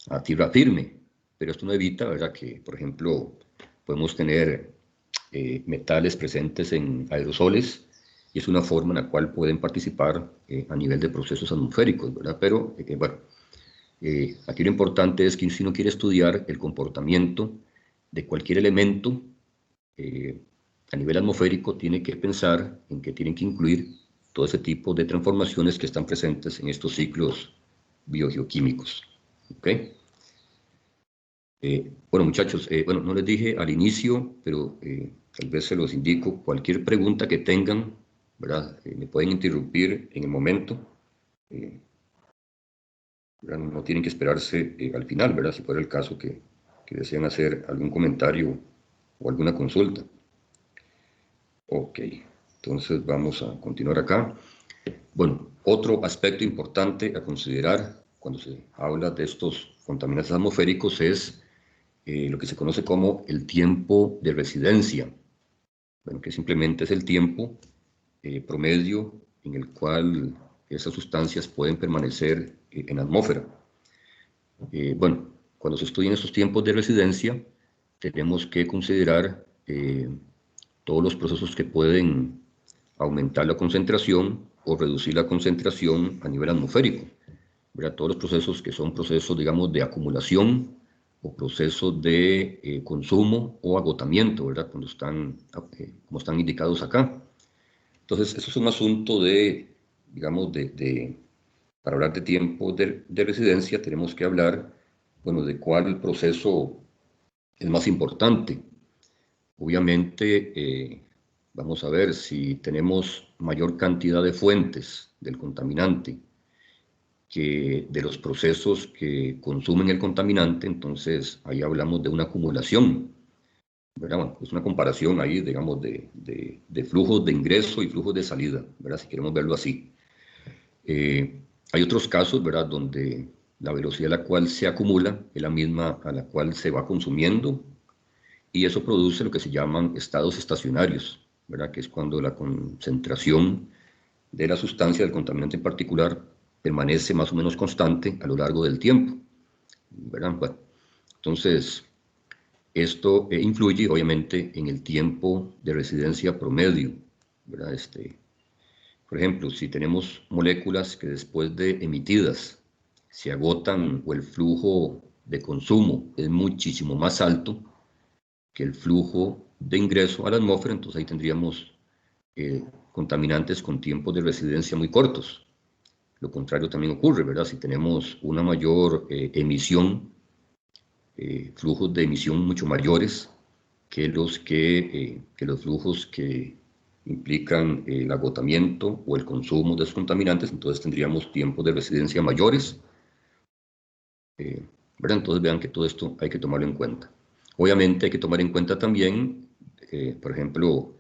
a tierra firme, pero esto no evita, ¿verdad?, que, por ejemplo, podemos tener metales presentes en aerosoles y es una forma en la cual pueden participar a nivel de procesos atmosféricos, ¿verdad? Pero, bueno, aquí lo importante es que si uno quiere estudiar el comportamiento de cualquier elemento a nivel atmosférico, tiene que pensar en que tienen que incluir todo ese tipo de transformaciones que están presentes en estos ciclos biogeoquímicos. ¿Ok? Bueno, muchachos, bueno, no les dije al inicio, pero tal vez se los indico. Cualquier pregunta que tengan, ¿verdad? Me pueden interrumpir en el momento. No tienen que esperarse al final, ¿verdad? Si fuera el caso que desean hacer algún comentario o alguna consulta. Ok, entonces vamos a continuar acá. Bueno, otro aspecto importante a considerar cuando se habla de estos contaminantes atmosféricos es lo que se conoce como el tiempo de residencia. Bueno, que simplemente es el tiempo promedio en el cual esas sustancias pueden permanecer en la atmósfera. Bueno, cuando se estudian estos tiempos de residencia, tenemos que considerar todos los procesos que pueden aumentar la concentración o reducir la concentración a nivel atmosférico, ¿verdad? Todos los procesos que son procesos, digamos, de acumulación o procesos de consumo o agotamiento, ¿verdad? Cuando están, como están indicados acá. Entonces, eso es un asunto de, digamos, para hablar de tiempo de residencia, tenemos que hablar, bueno, de cuál proceso es más importante. Obviamente, vamos a ver si tenemos mayor cantidad de fuentes del contaminante que de los procesos que consumen el contaminante, entonces ahí hablamos de una acumulación, ¿verdad? Bueno, es una comparación ahí, digamos, de flujos de ingreso y flujos de salida, ¿verdad? Si queremos verlo así. Hay otros casos, ¿verdad?, donde la velocidad a la cual se acumula es la misma a la cual se va consumiendo, y eso produce lo que se llaman estados estacionarios, ¿verdad?, que es cuando la concentración de la sustancia del contaminante en particular permanece más o menos constante a lo largo del tiempo, ¿verdad? Bueno, entonces, esto influye obviamente en el tiempo de residencia promedio, ¿verdad? Por ejemplo, si tenemos moléculas que después de emitidas se agotan o el flujo de consumo es muchísimo más alto que el flujo de ingreso a la atmósfera, entonces ahí tendríamos contaminantes con tiempos de residencia muy cortos. Lo contrario también ocurre, ¿verdad? Si tenemos una mayor emisión, flujos de emisión mucho mayores que los flujos que implican el agotamiento o el consumo de esos contaminantes, entonces tendríamos tiempos de residencia mayores, ¿verdad? Entonces vean que todo esto hay que tomarlo en cuenta. Obviamente hay que tomar en cuenta también, por ejemplo,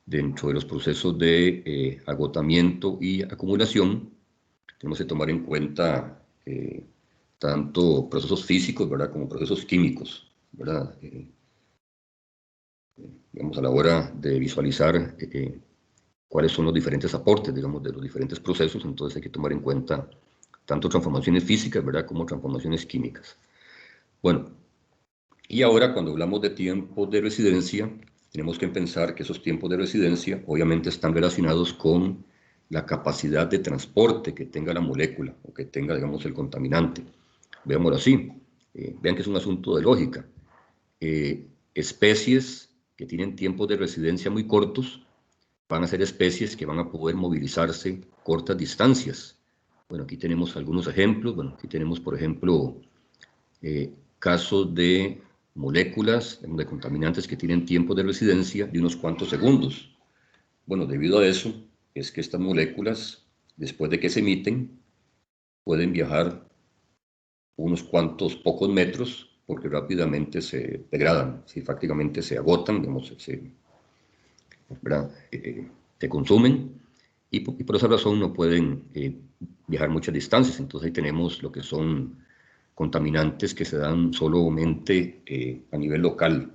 dentro de los procesos de agotamiento y acumulación, tenemos que tomar en cuenta tanto procesos físicos, ¿verdad?, como procesos químicos, ¿verdad? Digamos, a la hora de visualizar cuáles son los diferentes aportes, digamos, de los diferentes procesos, entonces hay que tomar en cuenta tanto transformaciones físicas, ¿verdad?, como transformaciones químicas. Bueno, y ahora cuando hablamos de tiempos de residencia, tenemos que pensar que esos tiempos de residencia obviamente están relacionados con la capacidad de transporte que tenga la molécula o que tenga, digamos, el contaminante. Veámoslo así, vean que es un asunto de lógica. Especies que tienen tiempos de residencia muy cortos van a ser especies que van a poder movilizarse cortas distancias. Bueno, aquí tenemos algunos ejemplos. Bueno, aquí tenemos, por ejemplo, casos de moléculas, de contaminantes que tienen tiempos de residencia de unos cuantos segundos. Bueno, debido a eso, es que estas moléculas, después de que se emiten, pueden viajar unos cuantos pocos metros porque rápidamente se degradan, si prácticamente se agotan, digamos, se consumen, y por esa razón no pueden viajar muchas distancias. Entonces ahí tenemos lo que son contaminantes que se dan solamente a nivel local,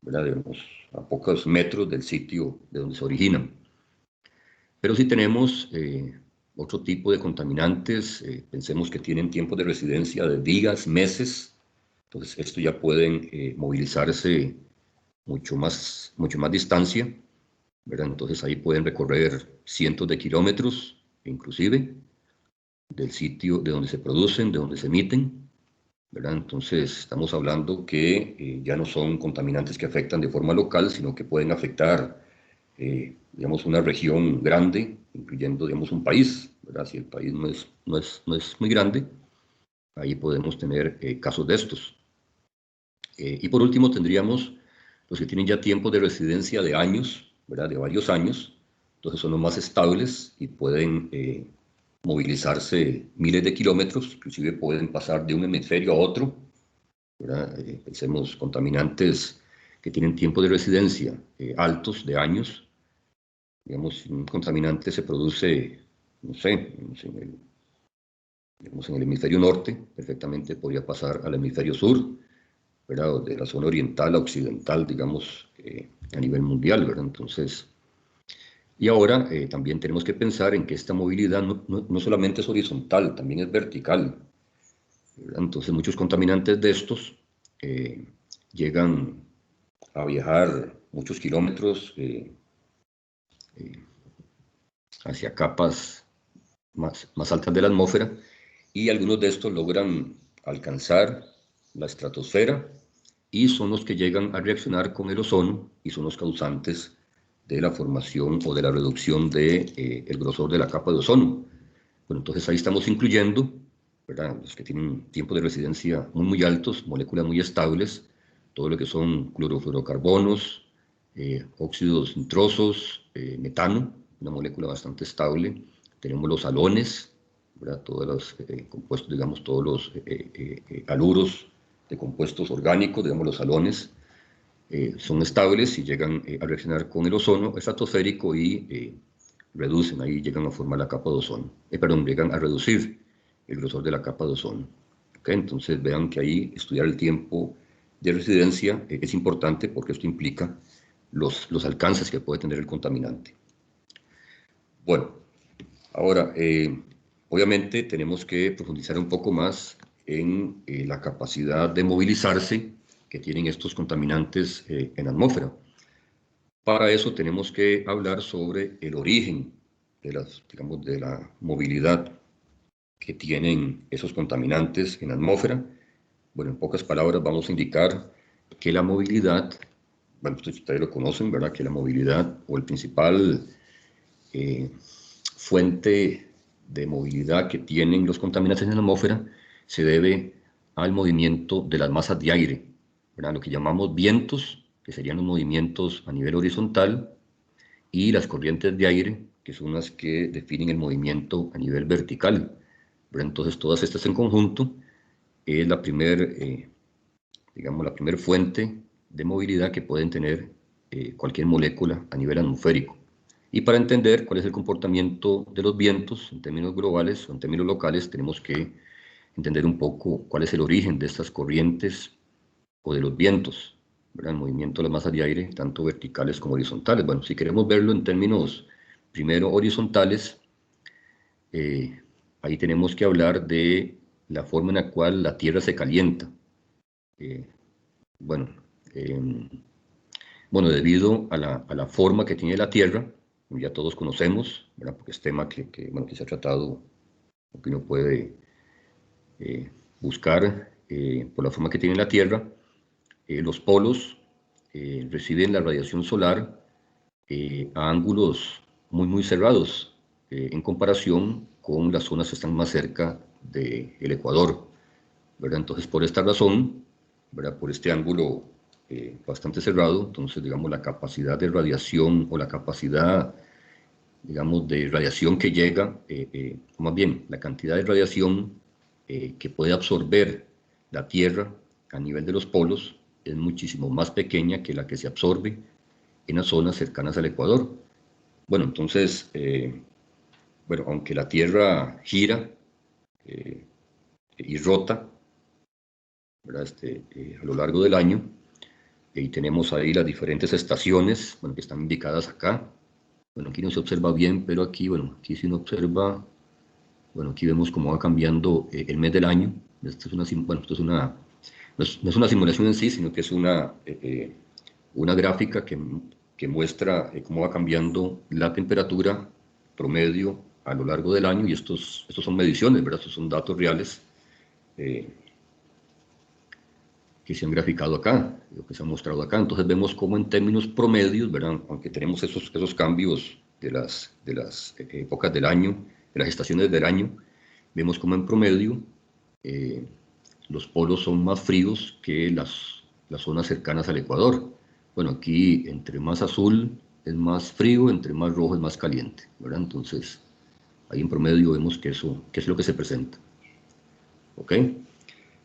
¿verdad?, digamos, a pocos metros del sitio de donde se originan. Pero si tenemos otro tipo de contaminantes, pensemos que tienen tiempos de residencia de días, meses, entonces esto ya pueden movilizarse mucho más distancia, ¿verdad? Entonces ahí pueden recorrer cientos de kilómetros, inclusive, del sitio de donde se producen, de donde se emiten, ¿verdad? Entonces estamos hablando que ya no son contaminantes que afectan de forma local, sino que pueden afectar, digamos, una región grande, incluyendo, digamos, un país, ¿verdad? Si el país no es muy grande, ahí podemos tener casos de estos. Y por último tendríamos los que tienen ya tiempos de residencia de años, ¿verdad?, de varios años, entonces son los más estables y pueden movilizarse miles de kilómetros, inclusive pueden pasar de un hemisferio a otro, ¿verdad? Pensemos contaminantes que tienen tiempos de residencia altos, de años. Digamos, si un contaminante se produce, no sé, en el hemisferio norte, perfectamente podría pasar al hemisferio sur, ¿verdad?, de la zona oriental a occidental, digamos, a nivel mundial, ¿verdad? Entonces, y ahora también tenemos que pensar en que esta movilidad no solamente es horizontal, también es vertical, ¿verdad? Entonces, muchos contaminantes de estos llegan a viajar muchos kilómetros hacia capas más altas de la atmósfera, y algunos de estos logran alcanzar la estratosfera y son los que llegan a reaccionar con el ozono y son los causantes de la formación o de la reducción del grosor de la capa de ozono. Bueno, entonces ahí estamos incluyendo, ¿verdad?, los que tienen tiempos de residencia muy altos, moléculas muy estables, todo lo que son clorofluorocarbonos, óxidos nitrosos, metano, una molécula bastante estable. Tenemos los halones, ¿verdad? Todos los compuestos, digamos, todos los haluros de compuestos orgánicos, digamos, los halones, son estables y llegan a reaccionar con el ozono estratosférico y reducen, ahí llegan a formar la capa de ozono. Perdón, llegan a reducir el grosor de la capa de ozono. ¿Okay? Entonces vean que ahí estudiar el tiempo de residencia es importante porque esto implica los alcances que puede tener el contaminante. Bueno, ahora, obviamente tenemos que profundizar un poco más en la capacidad de movilizarse que tienen estos contaminantes en la atmósfera. Para eso tenemos que hablar sobre el origen de digamos, de la movilidad que tienen esos contaminantes en la atmósfera. Bueno, en pocas palabras vamos a indicar que la movilidad, bueno, ustedes lo conocen, ¿verdad? Que la movilidad o el principal fuente de movilidad que tienen los contaminantes en la atmósfera se debe al movimiento de las masas de aire, ¿verdad? Lo que llamamos vientos, que serían los movimientos a nivel horizontal, y las corrientes de aire, que son las que definen el movimiento a nivel vertical, ¿verdad? Entonces, todas estas en conjunto es la digamos, la primer fuente de movilidad que pueden tener cualquier molécula a nivel atmosférico. Y para entender cuál es el comportamiento de los vientos en términos globales o en términos locales, tenemos que entender un poco cuál es el origen de estas corrientes o de los vientos, ¿verdad? El movimiento de las masas de aire, tanto verticales como horizontales. Bueno, si queremos verlo en términos primero horizontales, ahí tenemos que hablar de la forma en la cual la Tierra se calienta. Bueno, bueno, debido a la forma que tiene la Tierra, ya todos conocemos, ¿verdad? Porque es tema bueno, que se ha tratado, o que uno puede buscar por la forma que tiene la Tierra. Los polos reciben la radiación solar a ángulos muy cerrados en comparación con las zonas que están más cerca del Ecuador, ¿verdad? Entonces, por esta razón, ¿verdad? Por este ángulo bastante cerrado, entonces, digamos, la capacidad de radiación o la capacidad, digamos, de radiación que llega, más bien, la cantidad de radiación que puede absorber la Tierra a nivel de los polos es muchísimo más pequeña que la que se absorbe en las zonas cercanas al Ecuador. Bueno, entonces, bueno, aunque la Tierra gira y rota, ¿verdad? A lo largo del año, y tenemos ahí las diferentes estaciones, bueno, que están indicadas acá. Bueno, aquí no se observa bien, pero aquí, bueno, aquí sí uno observa, bueno, aquí vemos cómo va cambiando el mes del año. Esto es bueno, esto es no es una simulación en sí, sino que es una gráfica que muestra cómo va cambiando la temperatura promedio a lo largo del año, y estos son mediciones, ¿verdad? Estos son datos reales que se han graficado acá, lo que se han mostrado acá. Entonces vemos cómo en términos promedios, ¿verdad? Aunque tenemos esos cambios de las épocas del año, de las estaciones del año, vemos cómo en promedio los polos son más fríos que las zonas cercanas al Ecuador. Bueno, aquí entre más azul es más frío, entre más rojo es más caliente, ¿verdad? Entonces, ahí en promedio vemos que eso es lo que se presenta. ¿Ok?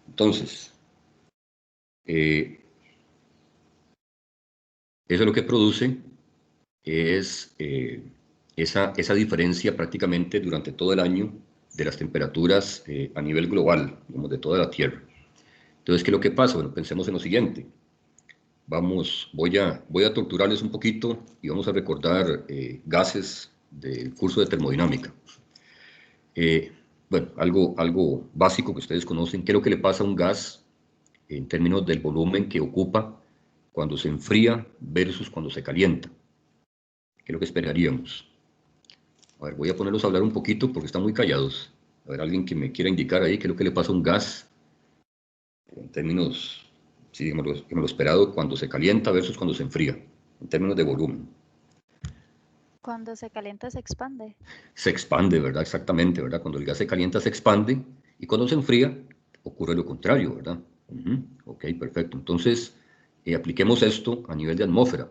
Entonces, eso lo que produce es esa diferencia prácticamente durante todo el año de las temperaturas a nivel global, digamos, de toda la Tierra. Entonces, ¿qué es lo que pasa? Bueno, pensemos en lo siguiente. Voy a torturarles un poquito y vamos a recordar gases del curso de termodinámica. Bueno, algo básico que ustedes conocen. ¿Qué es lo que le pasa a un gas en términos del volumen que ocupa cuando se enfría versus cuando se calienta? ¿Qué es lo que esperaríamos? A ver, voy a ponerlos a hablar un poquito porque están muy callados. A ver, alguien que me quiera indicar ahí qué es lo que le pasa a un gas en términos, sí, digamos, lo esperado, cuando se calienta versus cuando se enfría, en términos de volumen. Cuando se calienta se expande. Se expande, ¿verdad? Exactamente, ¿verdad? Cuando el gas se calienta se expande y cuando se enfría ocurre lo contrario, ¿verdad? Ok, perfecto. Entonces, apliquemos esto a nivel de atmósfera.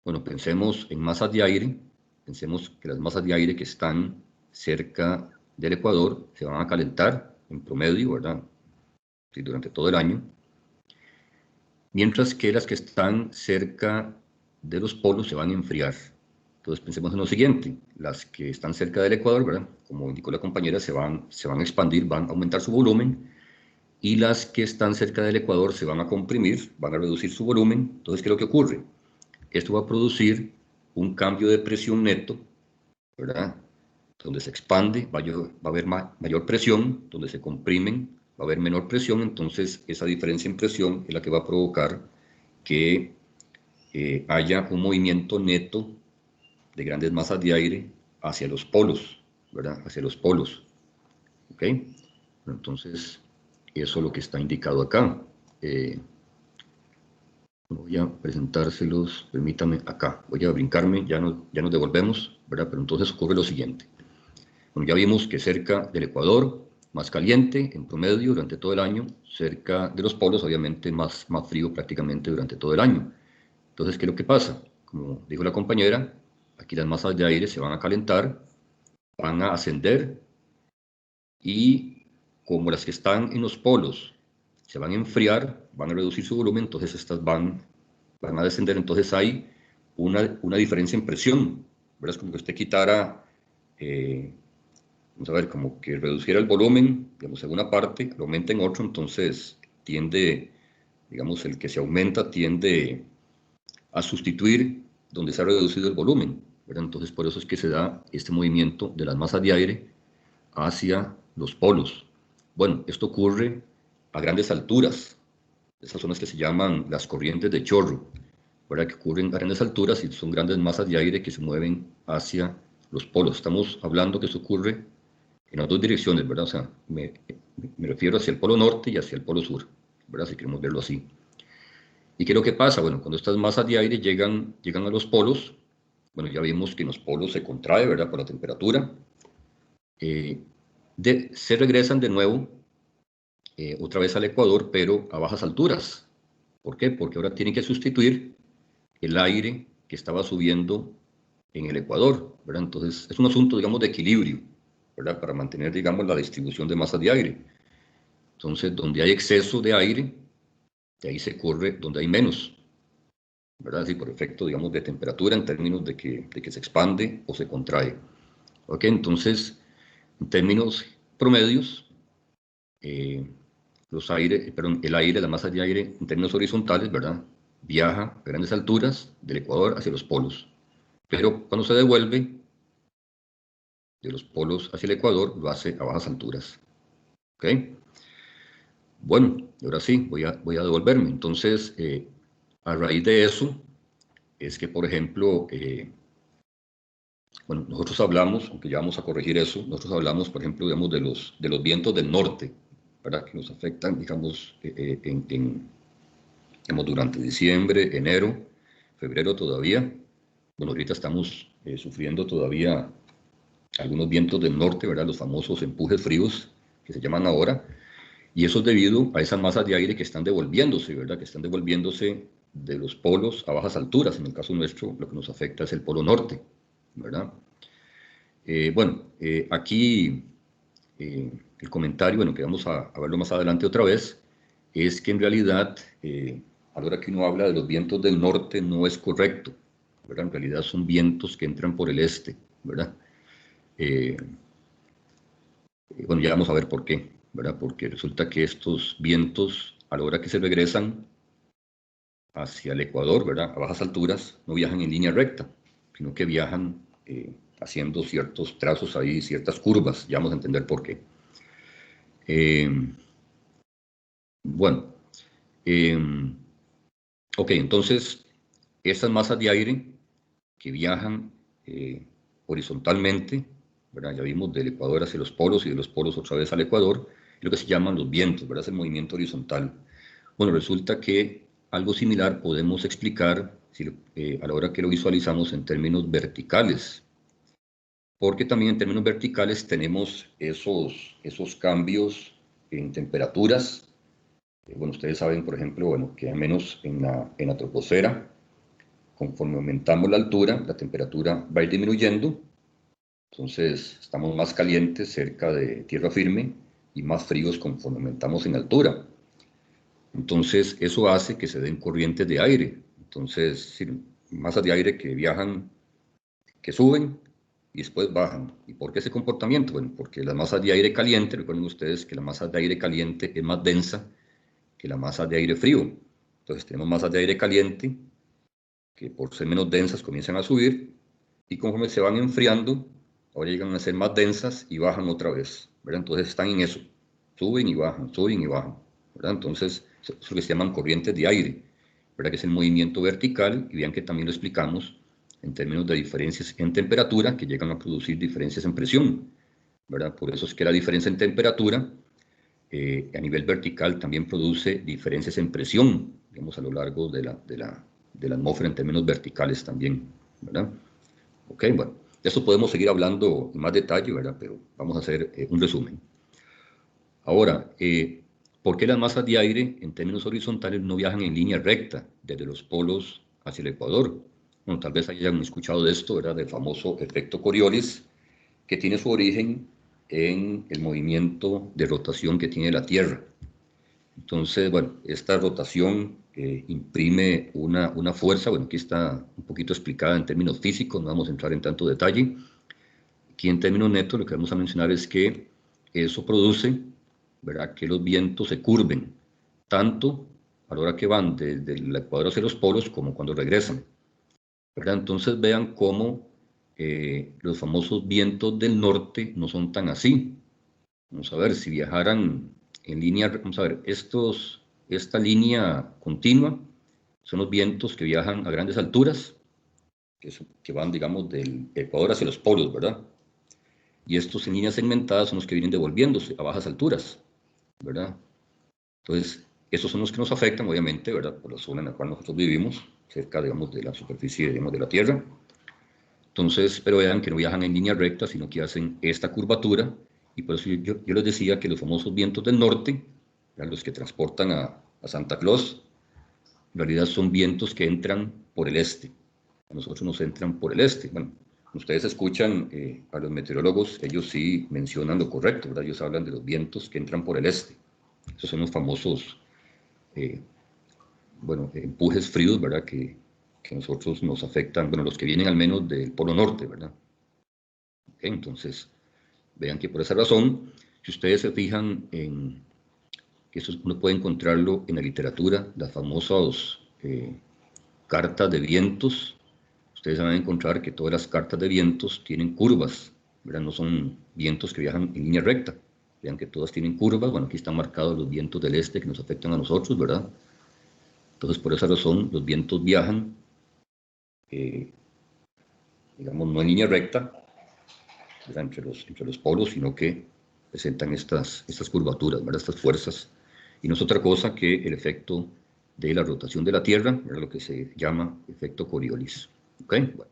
Bueno, pensemos en masas de aire. Pensemos que las masas de aire que están cerca del ecuador se van a calentar en promedio, ¿verdad? Sí, durante todo el año. Mientras que las que están cerca de los polos se van a enfriar. Entonces pensemos en lo siguiente, las que están cerca del ecuador, ¿verdad? Como indicó la compañera, se van a expandir, van a aumentar su volumen, y las que están cerca del ecuador se van a comprimir, van a reducir su volumen. Entonces, ¿qué es lo que ocurre? Esto va a producir un cambio de presión neto, ¿verdad? Donde se expande va a haber mayor presión, donde se comprimen va a haber menor presión. Entonces esa diferencia en presión es la que va a provocar que haya un movimiento neto de grandes masas de aire hacia los polos, ¿verdad? Hacia los polos, ¿ok? Entonces eso es lo que está indicado acá. Voy a presentárselos, permítame acá, voy a brincarme, ya nos devolvemos, ¿verdad? Pero entonces ocurre lo siguiente. Bueno, ya vimos que cerca del ecuador, más caliente en promedio durante todo el año, cerca de los polos, obviamente más frío prácticamente durante todo el año. Entonces, ¿qué es lo que pasa? Como dijo la compañera, aquí las masas de aire se van a calentar, van a ascender, y como las que están en los polos se van a enfriar, van a reducir su volumen, entonces estas van a descender. Entonces hay una diferencia en presión, ¿verdad? Es como que usted quitara, vamos a ver, como que reduciera el volumen, digamos, en una parte, lo aumenta en otro, entonces tiende, digamos, el que se aumenta tiende a sustituir donde se ha reducido el volumen, ¿verdad? Entonces por eso es que se da este movimiento de las masas de aire hacia los polos. Bueno, esto ocurre a grandes alturas. Esas son las que se llaman las corrientes de chorro, ¿verdad? Que ocurren a grandes alturas y son grandes masas de aire que se mueven hacia los polos. Estamos hablando que eso ocurre en las dos direcciones, ¿verdad? O sea, me refiero hacia el polo norte y hacia el polo sur, ¿verdad? Si queremos verlo así. ¿Y qué es lo que pasa? Bueno, cuando estas masas de aire llegan a los polos, bueno, ya vimos que en los polos se contrae, ¿verdad? Por la temperatura. Se regresan de nuevo otra vez al ecuador, pero a bajas alturas. ¿Por qué? Porque ahora tienen que sustituir el aire que estaba subiendo en el ecuador, ¿verdad? Entonces, es un asunto, digamos, de equilibrio, ¿verdad? Para mantener, digamos, la distribución de masas de aire. Entonces, donde hay exceso de aire, de ahí se corre donde hay menos, ¿verdad? Así por efecto, digamos, de temperatura en términos de que se expande o se contrae. ¿Ok? Entonces, en términos promedios, el aire, la masa de aire en términos horizontales, ¿verdad? Viaja a grandes alturas del ecuador hacia los polos. Pero cuando se devuelve de los polos hacia el ecuador, lo hace a bajas alturas. ¿Ok? Bueno, ahora sí, voy a devolverme. Entonces, a raíz de eso, es que, por ejemplo, bueno, nosotros hablamos, aunque ya vamos a corregir eso, nosotros hablamos, por ejemplo, digamos, de los vientos del norte, ¿verdad? Que nos afectan, digamos, digamos, durante diciembre, enero, febrero todavía. Bueno, ahorita estamos sufriendo todavía algunos vientos del norte, ¿verdad? Los famosos empujes fríos que se llaman ahora. Y eso es debido a esas masas de aire que están devolviéndose, ¿verdad? Que están devolviéndose de los polos a bajas alturas. En el caso nuestro, lo que nos afecta es el polo norte, ¿verdad? Aquí el comentario, bueno, que vamos a verlo más adelante otra vez, es que en realidad, a la hora que uno habla de los vientos del norte, no es correcto, ¿verdad? En realidad son vientos que entran por el este, ¿verdad? Bueno, ya vamos a ver por qué, ¿verdad? Porque resulta que estos vientos, a la hora que se regresan hacia el Ecuador, ¿verdad? A bajas alturas, no viajan en línea recta, sino que viajan haciendo ciertos trazos ahí, ciertas curvas, ya vamos a entender por qué. Bueno, ok, entonces, estas masas de aire que viajan horizontalmente, ¿verdad? Ya vimos del Ecuador hacia los polos y de los polos otra vez al Ecuador, es lo que se llaman los vientos, ¿verdad? Es el movimiento horizontal. Bueno, resulta que algo similar podemos explicar a la hora que lo visualizamos en términos verticales, porque también en términos verticales tenemos esos cambios en temperaturas. Bueno, ustedes saben, por ejemplo, bueno, que al menos en la troposfera conforme aumentamos la altura, la temperatura va a ir disminuyendo. Entonces, estamos más calientes cerca de tierra firme y más fríos conforme aumentamos en altura. Entonces, eso hace que se den corrientes de aire. Entonces, masas de aire que viajan, que suben y después bajan. ¿Y por qué ese comportamiento? Bueno, porque las masas de aire caliente, recuerden ustedes que la masa de aire caliente es más densa que la masa de aire frío. Entonces, tenemos masas de aire caliente que por ser menos densas comienzan a subir y conforme se van enfriando, ahora llegan a ser más densas y bajan otra vez, ¿verdad? Entonces están en eso, suben y bajan, ¿verdad? Entonces, eso es lo que se llaman corrientes de aire, ¿verdad? Que es el movimiento vertical, y vean que también lo explicamos en términos de diferencias en temperatura que llegan a producir diferencias en presión, ¿verdad? Por eso es que la diferencia en temperatura a nivel vertical también produce diferencias en presión, digamos, a lo largo de la atmósfera en términos verticales también, ¿verdad? Ok, bueno, de eso podemos seguir hablando en más detalle, ¿verdad? Pero vamos a hacer un resumen. Ahora, ¿por qué las masas de aire en términos horizontales no viajan en línea recta desde los polos hacia el ecuador? Bueno, tal vez hayan escuchado de esto, ¿verdad? Del famoso efecto Coriolis, que tiene su origen en el movimiento de rotación que tiene la Tierra. Entonces, bueno, esta rotación imprime una fuerza, bueno, aquí está un poquito explicada en términos físicos, no vamos a entrar en tanto detalle. Aquí en términos netos lo que vamos a mencionar es que eso produce, ¿verdad?, que los vientos se curven, tanto a la hora que van desde el ecuador hacia los polos como cuando regresan, ¿verdad? Entonces vean cómo los famosos vientos del norte no son tan así. Vamos a ver, si viajaran en línea, vamos a ver, esta línea continua son los vientos que viajan a grandes alturas, que van, digamos, del ecuador hacia los polos, ¿verdad? Y estos en líneas segmentadas son los que vienen devolviéndose a bajas alturas, ¿verdad? Entonces, esos son los que nos afectan, obviamente, ¿verdad? Por la zona en la cual nosotros vivimos, cerca, digamos, de la superficie, digamos, de la Tierra. Entonces, pero vean que no viajan en línea recta, sino que hacen esta curvatura, y por eso yo les decía que los famosos vientos del norte, los que transportan a Santa Claus, en realidad son vientos que entran por el este. A nosotros nos entran por el este. Bueno, ustedes escuchan a los meteorólogos, ellos sí mencionan lo correcto, ¿verdad? Ellos hablan de los vientos que entran por el este. Esos son los famosos, bueno, empujes fríos, ¿verdad? Que nosotros nos afectan, bueno, los que vienen al menos del Polo Norte, ¿verdad? Okay, entonces, vean que por esa razón, si ustedes se fijan en que eso uno puede encontrarlo en la literatura, las famosas cartas de vientos, ustedes van a encontrar que todas las cartas de vientos tienen curvas, ¿verdad? No son vientos que viajan en línea recta. Vean que todas tienen curvas. Bueno, aquí están marcados los vientos del este que nos afectan a nosotros, ¿verdad? Entonces, por esa razón, los vientos viajan, digamos, no en línea recta, ¿verdad?, entre los polos, sino que presentan estas curvaturas, ¿verdad?, estas fuerzas. Y no es otra cosa que el efecto de la rotación de la Tierra, ¿verdad?, lo que se llama efecto Coriolis. ¿Ok? Bueno.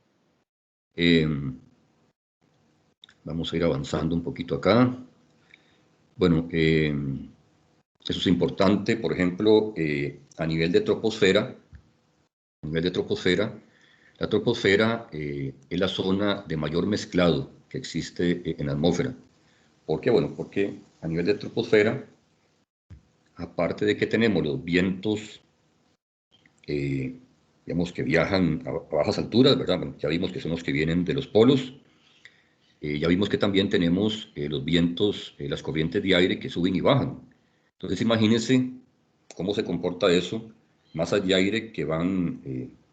Vamos a ir avanzando un poquito acá. Bueno, eso es importante, por ejemplo, a nivel de troposfera. La troposfera es la zona de mayor mezclado que existe en la atmósfera. ¿Por qué? Bueno, porque a nivel de troposfera, aparte de que tenemos los vientos, digamos, que viajan a bajas alturas, ¿verdad? Bueno, ya vimos que son los que vienen de los polos. Ya vimos que también tenemos los vientos, las corrientes de aire que suben y bajan. Entonces imagínense cómo se comporta eso, masas de aire que van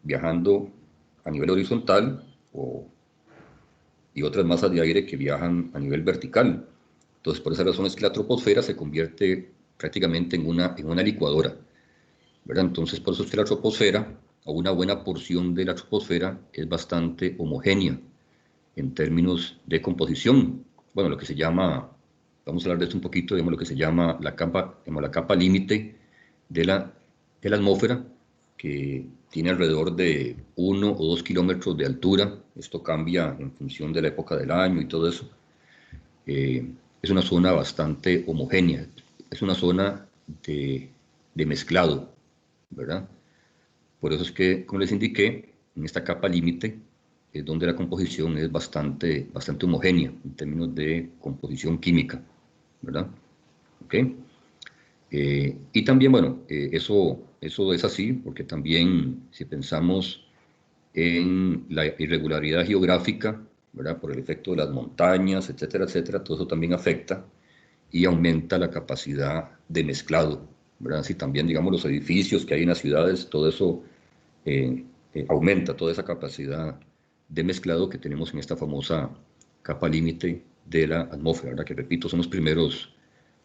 viajando a nivel horizontal y otras masas de aire que viajan a nivel vertical. Entonces por esa razón es que la troposfera se convierte prácticamente en una licuadora, ¿verdad? Entonces por eso es que la troposfera, o una buena porción de la troposfera, es bastante homogénea en términos de composición. Bueno, lo que se llama, vamos a hablar de esto un poquito, digamos, lo que se llama la capa límite de la atmósfera, que tiene alrededor de 1 o 2 kilómetros de altura. Esto cambia en función de la época del año y todo eso. Es una zona bastante homogénea, es una zona de mezclado, ¿verdad? Por eso es que, como les indiqué, en esta capa límite, es donde la composición es bastante homogénea en términos de composición química, ¿verdad? ¿Ok? Y también, bueno, eso es así, porque también si pensamos en la irregularidad geográfica, ¿verdad? Por el efecto de las montañas, etcétera, etcétera, todo eso también afecta y aumenta la capacidad de mezclado, ¿verdad? Si también, digamos, los edificios que hay en las ciudades, todo eso aumenta toda esa capacidad de mezclado que tenemos en esta famosa capa límite de la atmósfera, ¿verdad? Que repito, son los primeros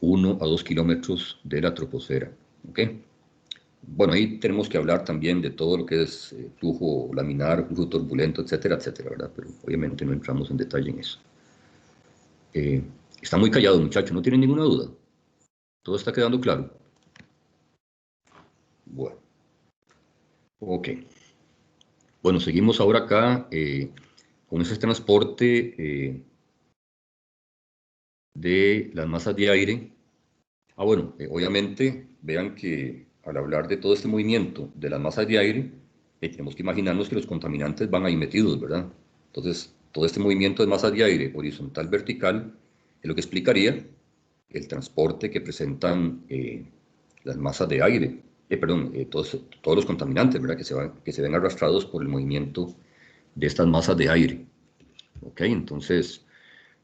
1 a 2 kilómetros de la troposfera, ¿ok? Bueno, ahí tenemos que hablar también de todo lo que es flujo laminar, flujo turbulento, etcétera, etcétera, ¿verdad? Pero obviamente no entramos en detalle en eso. Está muy callado, muchachos, no tienen ninguna duda. Todo está quedando claro. Bueno, ok. Bueno, seguimos ahora acá con ese transporte de las masas de aire. Bueno, obviamente, vean que al hablar de todo este movimiento de las masas de aire, tenemos que imaginarnos que los contaminantes van ahí metidos, ¿verdad? Entonces, todo este movimiento de masas de aire horizontal, vertical, es lo que explicaría el transporte que presentan las masas de aire, todos los contaminantes, ¿verdad? Que se ven arrastrados por el movimiento de estas masas de aire. ¿Ok? Entonces,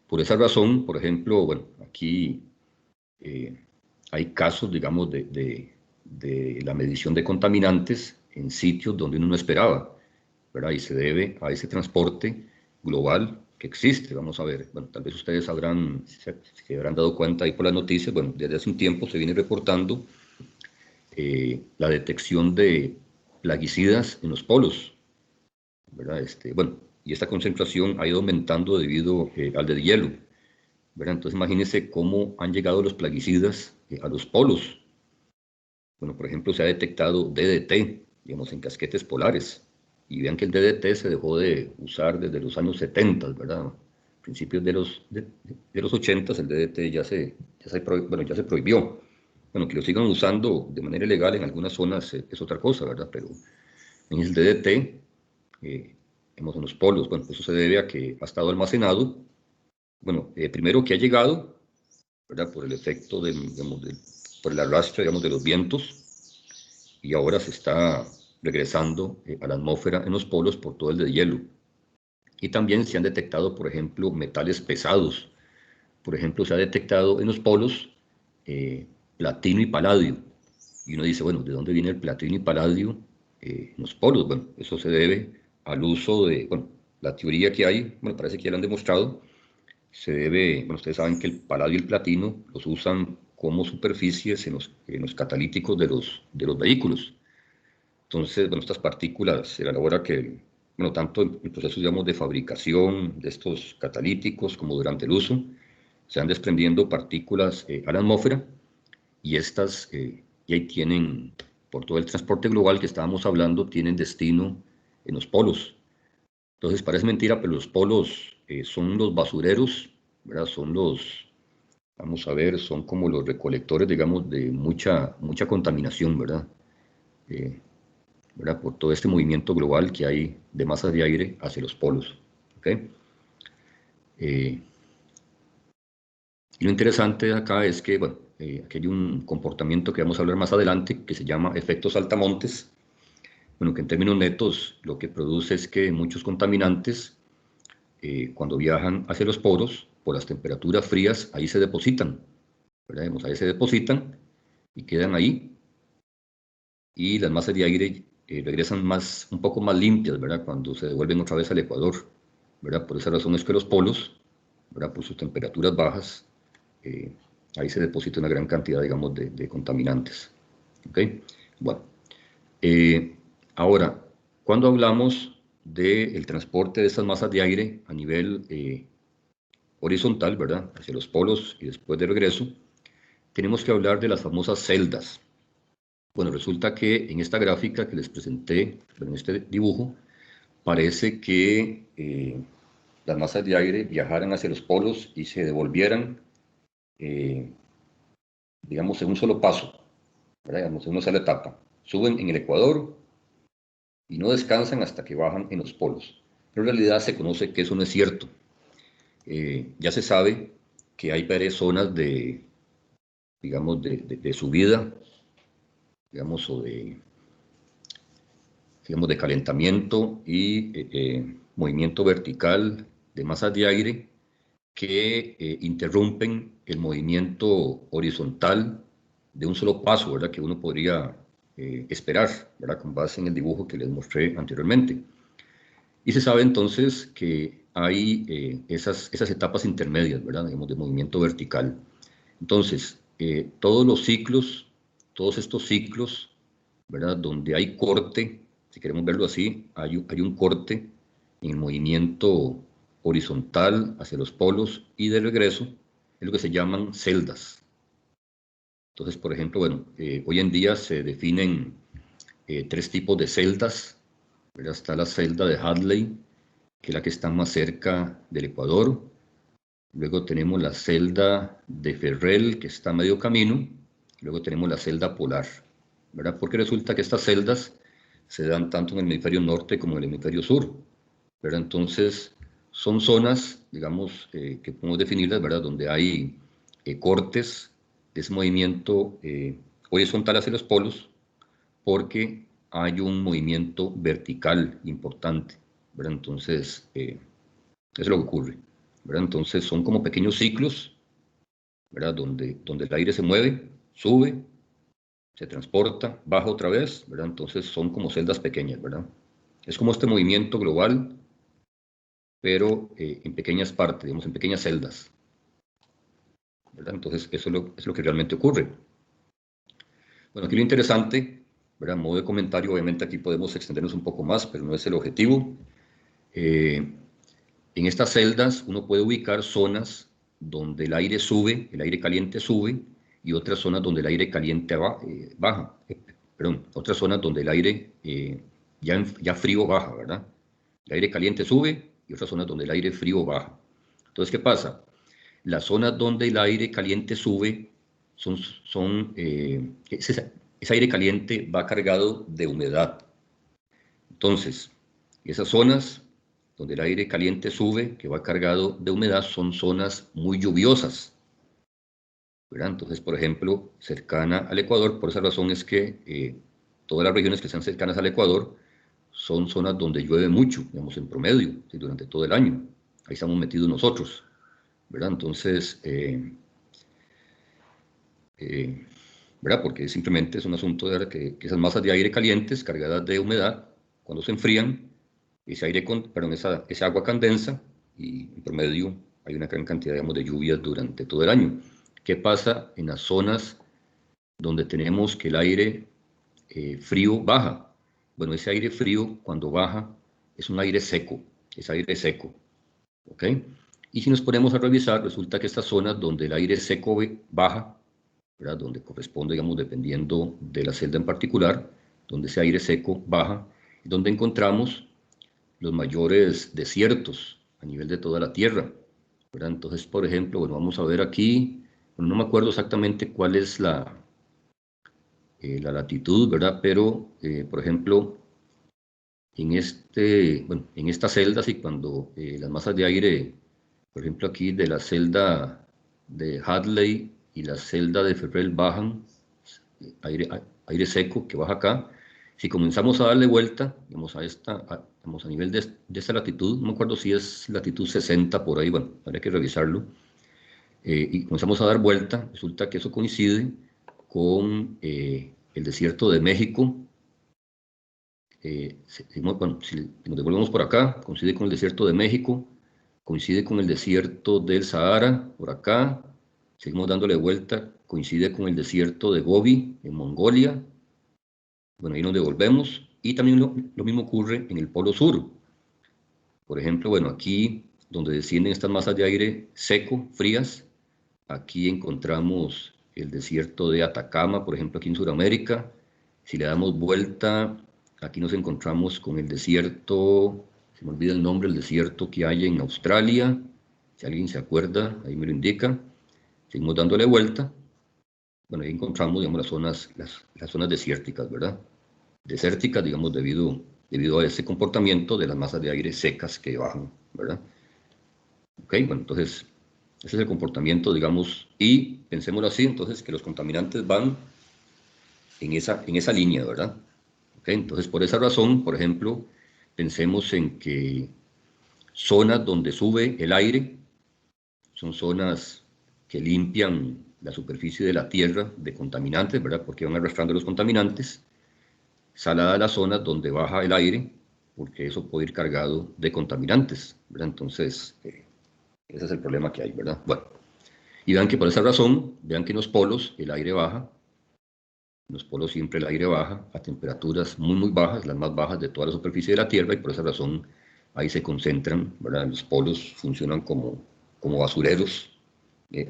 por esa razón, por ejemplo, bueno, aquí hay casos, digamos, de la medición de contaminantes en sitios donde uno no esperaba, ¿verdad? Y se debe a ese transporte global que existe. Vamos a ver, bueno, tal vez ustedes se habrán dado cuenta ahí por las noticias, bueno, desde hace un tiempo se viene reportando la detección de plaguicidas en los polos, ¿verdad? Bueno, y esta concentración ha ido aumentando debido al deshielo, ¿verdad? Entonces imagínense cómo han llegado los plaguicidas a los polos. Bueno, por ejemplo, se ha detectado DDT, digamos, en casquetes polares. Y vean que el DDT se dejó de usar desde los años 70, ¿verdad? A principios de los 80 el DDT ya se prohibió. Bueno, que lo sigan usando de manera ilegal en algunas zonas es otra cosa, ¿verdad? Pero en el DDT, en los polos, bueno, eso se debe a que ha estado almacenado. Bueno, primero que ha llegado, ¿verdad? Por el efecto por el arrastre, digamos, de los vientos, y ahora se está regresando a la atmósfera en los polos por todo el deshielo. Y también se han detectado, por ejemplo, metales pesados. Por ejemplo, se ha detectado en los polos platino y paladio. Y uno dice, bueno, ¿de dónde viene el platino y paladio en los polos? Bueno, eso se debe al uso de, bueno, la teoría que hay, bueno, parece que ya lo han demostrado, se debe, bueno, ustedes saben que el paladio y el platino los usan como superficies en los catalíticos de los vehículos. Entonces, bueno, estas partículas se elabora que, bueno, tanto en el proceso, digamos, de fabricación de estos catalíticos como durante el uso, se van desprendiendo partículas a la atmósfera y estas, y ahí tienen, por todo el transporte global que estábamos hablando, tienen destino en los polos. Entonces, parece mentira, pero los polos son los basureros, ¿verdad? Vamos a ver, son como los recolectores, digamos, de mucha contaminación, ¿verdad? ¿Verdad? Por todo este movimiento global que hay de masas de aire hacia los polos. ¿Okay? Y lo interesante acá es que, bueno, aquí hay un comportamiento que vamos a hablar más adelante, que se llama efectos saltamontes. Bueno, que en términos netos lo que produce es que muchos contaminantes, cuando viajan hacia los poros, por las temperaturas frías, ahí se depositan, ¿verdad? Ahí se depositan y quedan ahí, y las masas de aire regresan un poco más limpias, ¿verdad? Cuando se devuelven otra vez al Ecuador, ¿verdad? Por esa razón es que los polos, ¿verdad? Por sus temperaturas bajas, ahí se deposita una gran cantidad, digamos, de contaminantes. ¿Ok? Bueno, ahora, cuando hablamos del transporte de estas masas de aire a nivel horizontal, ¿verdad? Hacia los polos y después de regreso, tenemos que hablar de las famosas celdas. Bueno, resulta que en esta gráfica que les presenté, en este dibujo, parece que las masas de aire viajaran hacia los polos y se devolvieran, digamos, en un solo paso, ¿verdad? Digamos, en una sola etapa. Suben en el Ecuador, y no descansan hasta que bajan en los polos. Pero en realidad se conoce que eso no es cierto. Ya se sabe que hay varias zonas de, digamos, de subida, digamos, o de, digamos, de calentamiento y movimiento vertical de masas de aire que interrumpen el movimiento horizontal de un solo paso, ¿verdad? Que uno podría esperar, ¿verdad? Con base en el dibujo que les mostré anteriormente. Y se sabe entonces que hay esas etapas intermedias, ¿verdad? Digamos, de movimiento vertical. Entonces, todos estos ciclos, ¿verdad? Donde hay corte, si queremos verlo así, hay un corte en el movimiento horizontal hacia los polos y de regreso, es lo que se llaman celdas. Entonces, por ejemplo, bueno, hoy en día se definen 3 tipos de celdas, ¿verdad? Está la celda de Hadley, que es la que está más cerca del ecuador. Luego tenemos la celda de Ferrel, que está a medio camino. Luego tenemos la celda polar, ¿verdad? Porque resulta que estas celdas se dan tanto en el hemisferio norte como en el hemisferio sur, ¿verdad? Entonces, son zonas, digamos, que podemos definirlas, ¿verdad? Donde hay cortes de ese movimiento horizontal hacia los polos, porque hay un movimiento vertical importante, ¿verdad? Entonces, eso es lo que ocurre, ¿verdad? Entonces, son como pequeños ciclos, ¿verdad? Donde el aire se mueve, sube, se transporta, baja otra vez, ¿verdad? Entonces, son como celdas pequeñas, ¿verdad? Es como este movimiento global, pero en pequeñas partes, digamos, en pequeñas celdas, ¿verdad? Entonces, eso es lo que realmente ocurre. Bueno, aquí lo interesante, ¿verdad? A modo de comentario, obviamente aquí podemos extendernos un poco más, pero no es el objetivo. En estas celdas uno puede ubicar zonas donde el aire sube, el aire caliente sube, y otras zonas donde el aire caliente baja. Perdón, otras zonas donde el aire ya frío baja, ¿verdad? El aire caliente sube y otras zonas donde el aire frío baja. Entonces, ¿qué pasa? Las zonas donde el aire caliente sube ese aire caliente va cargado de humedad. Entonces, esas zonas donde el aire caliente sube, que va cargado de humedad, son zonas muy lluviosas, ¿verdad? Entonces, por ejemplo, cercana al Ecuador, por esa razón es que todas las regiones que están cercanas al Ecuador son zonas donde llueve mucho, digamos, en promedio, ¿sí? Durante todo el año. Ahí estamos metidos nosotros, ¿verdad? Entonces, ¿verdad? Porque simplemente es un asunto de que esas masas de aire calientes cargadas de humedad, cuando se enfrían, ese agua condensa y en promedio hay una gran cantidad, digamos, de lluvias durante todo el año. ¿Qué pasa en las zonas donde tenemos que el aire frío baja? Bueno, ese aire frío cuando baja es un aire seco, es aire seco, ¿ok? Y si nos ponemos a revisar, resulta que estas zonas donde el aire seco baja, ¿verdad? Donde corresponde, digamos, dependiendo de la celda en particular, donde ese aire seco baja, donde encontramos los mayores desiertos a nivel de toda la Tierra, ¿verdad? Entonces, por ejemplo, bueno, vamos a ver aquí, bueno, no me acuerdo exactamente cuál es la latitud, ¿verdad? Pero, por ejemplo, en estas celdas y cuando las masas de aire, por ejemplo, aquí de la celda de Hadley y la celda de Ferrel bajan, aire, aire seco que baja acá, si comenzamos a darle vuelta, digamos, a nivel de esta latitud, no me acuerdo si es latitud 60 por ahí, bueno, habría que revisarlo, y comenzamos a dar vuelta, resulta que eso coincide con el desierto de México. Bueno, si nos devolvemos por acá, coincide con el desierto de México, coincide con el desierto del Sahara, por acá, seguimos dándole vuelta, coincide con el desierto de Gobi, en Mongolia. Bueno, ahí nos devolvemos, y también lo mismo ocurre en el Polo Sur. Por ejemplo, bueno, aquí donde descienden estas masas de aire seco, frías, aquí encontramos el desierto de Atacama, por ejemplo, aquí en Sudamérica. Si le damos vuelta, aquí nos encontramos con el desierto, se me olvida el nombre, el desierto que hay en Australia. Si alguien se acuerda, ahí me lo indica. Seguimos dándole vuelta. Bueno, ahí encontramos, digamos, las zonas desérticas, ¿verdad? Desérticas, digamos, debido debido a ese comportamiento de las masas de aire secas que bajan, ¿verdad? Ok, bueno, entonces, ese es el comportamiento, digamos, y pensémoslo así, entonces, que los contaminantes van en esa línea, ¿verdad? Ok, entonces, por esa razón, por ejemplo, pensemos en que zonas donde sube el aire son zonas que limpian la superficie de la tierra de contaminantes, ¿verdad? Porque van arrastrando los contaminantes. Salada las zonas donde baja el aire, porque eso puede ir cargado de contaminantes, ¿verdad? Entonces, ese es el problema que hay, ¿verdad? Bueno, y vean que por esa razón, vean que en los polos el aire baja, en los polos siempre el aire baja a temperaturas muy, muy bajas, las más bajas de toda la superficie de la Tierra, y por esa razón ahí se concentran, ¿verdad? Los polos funcionan como basureros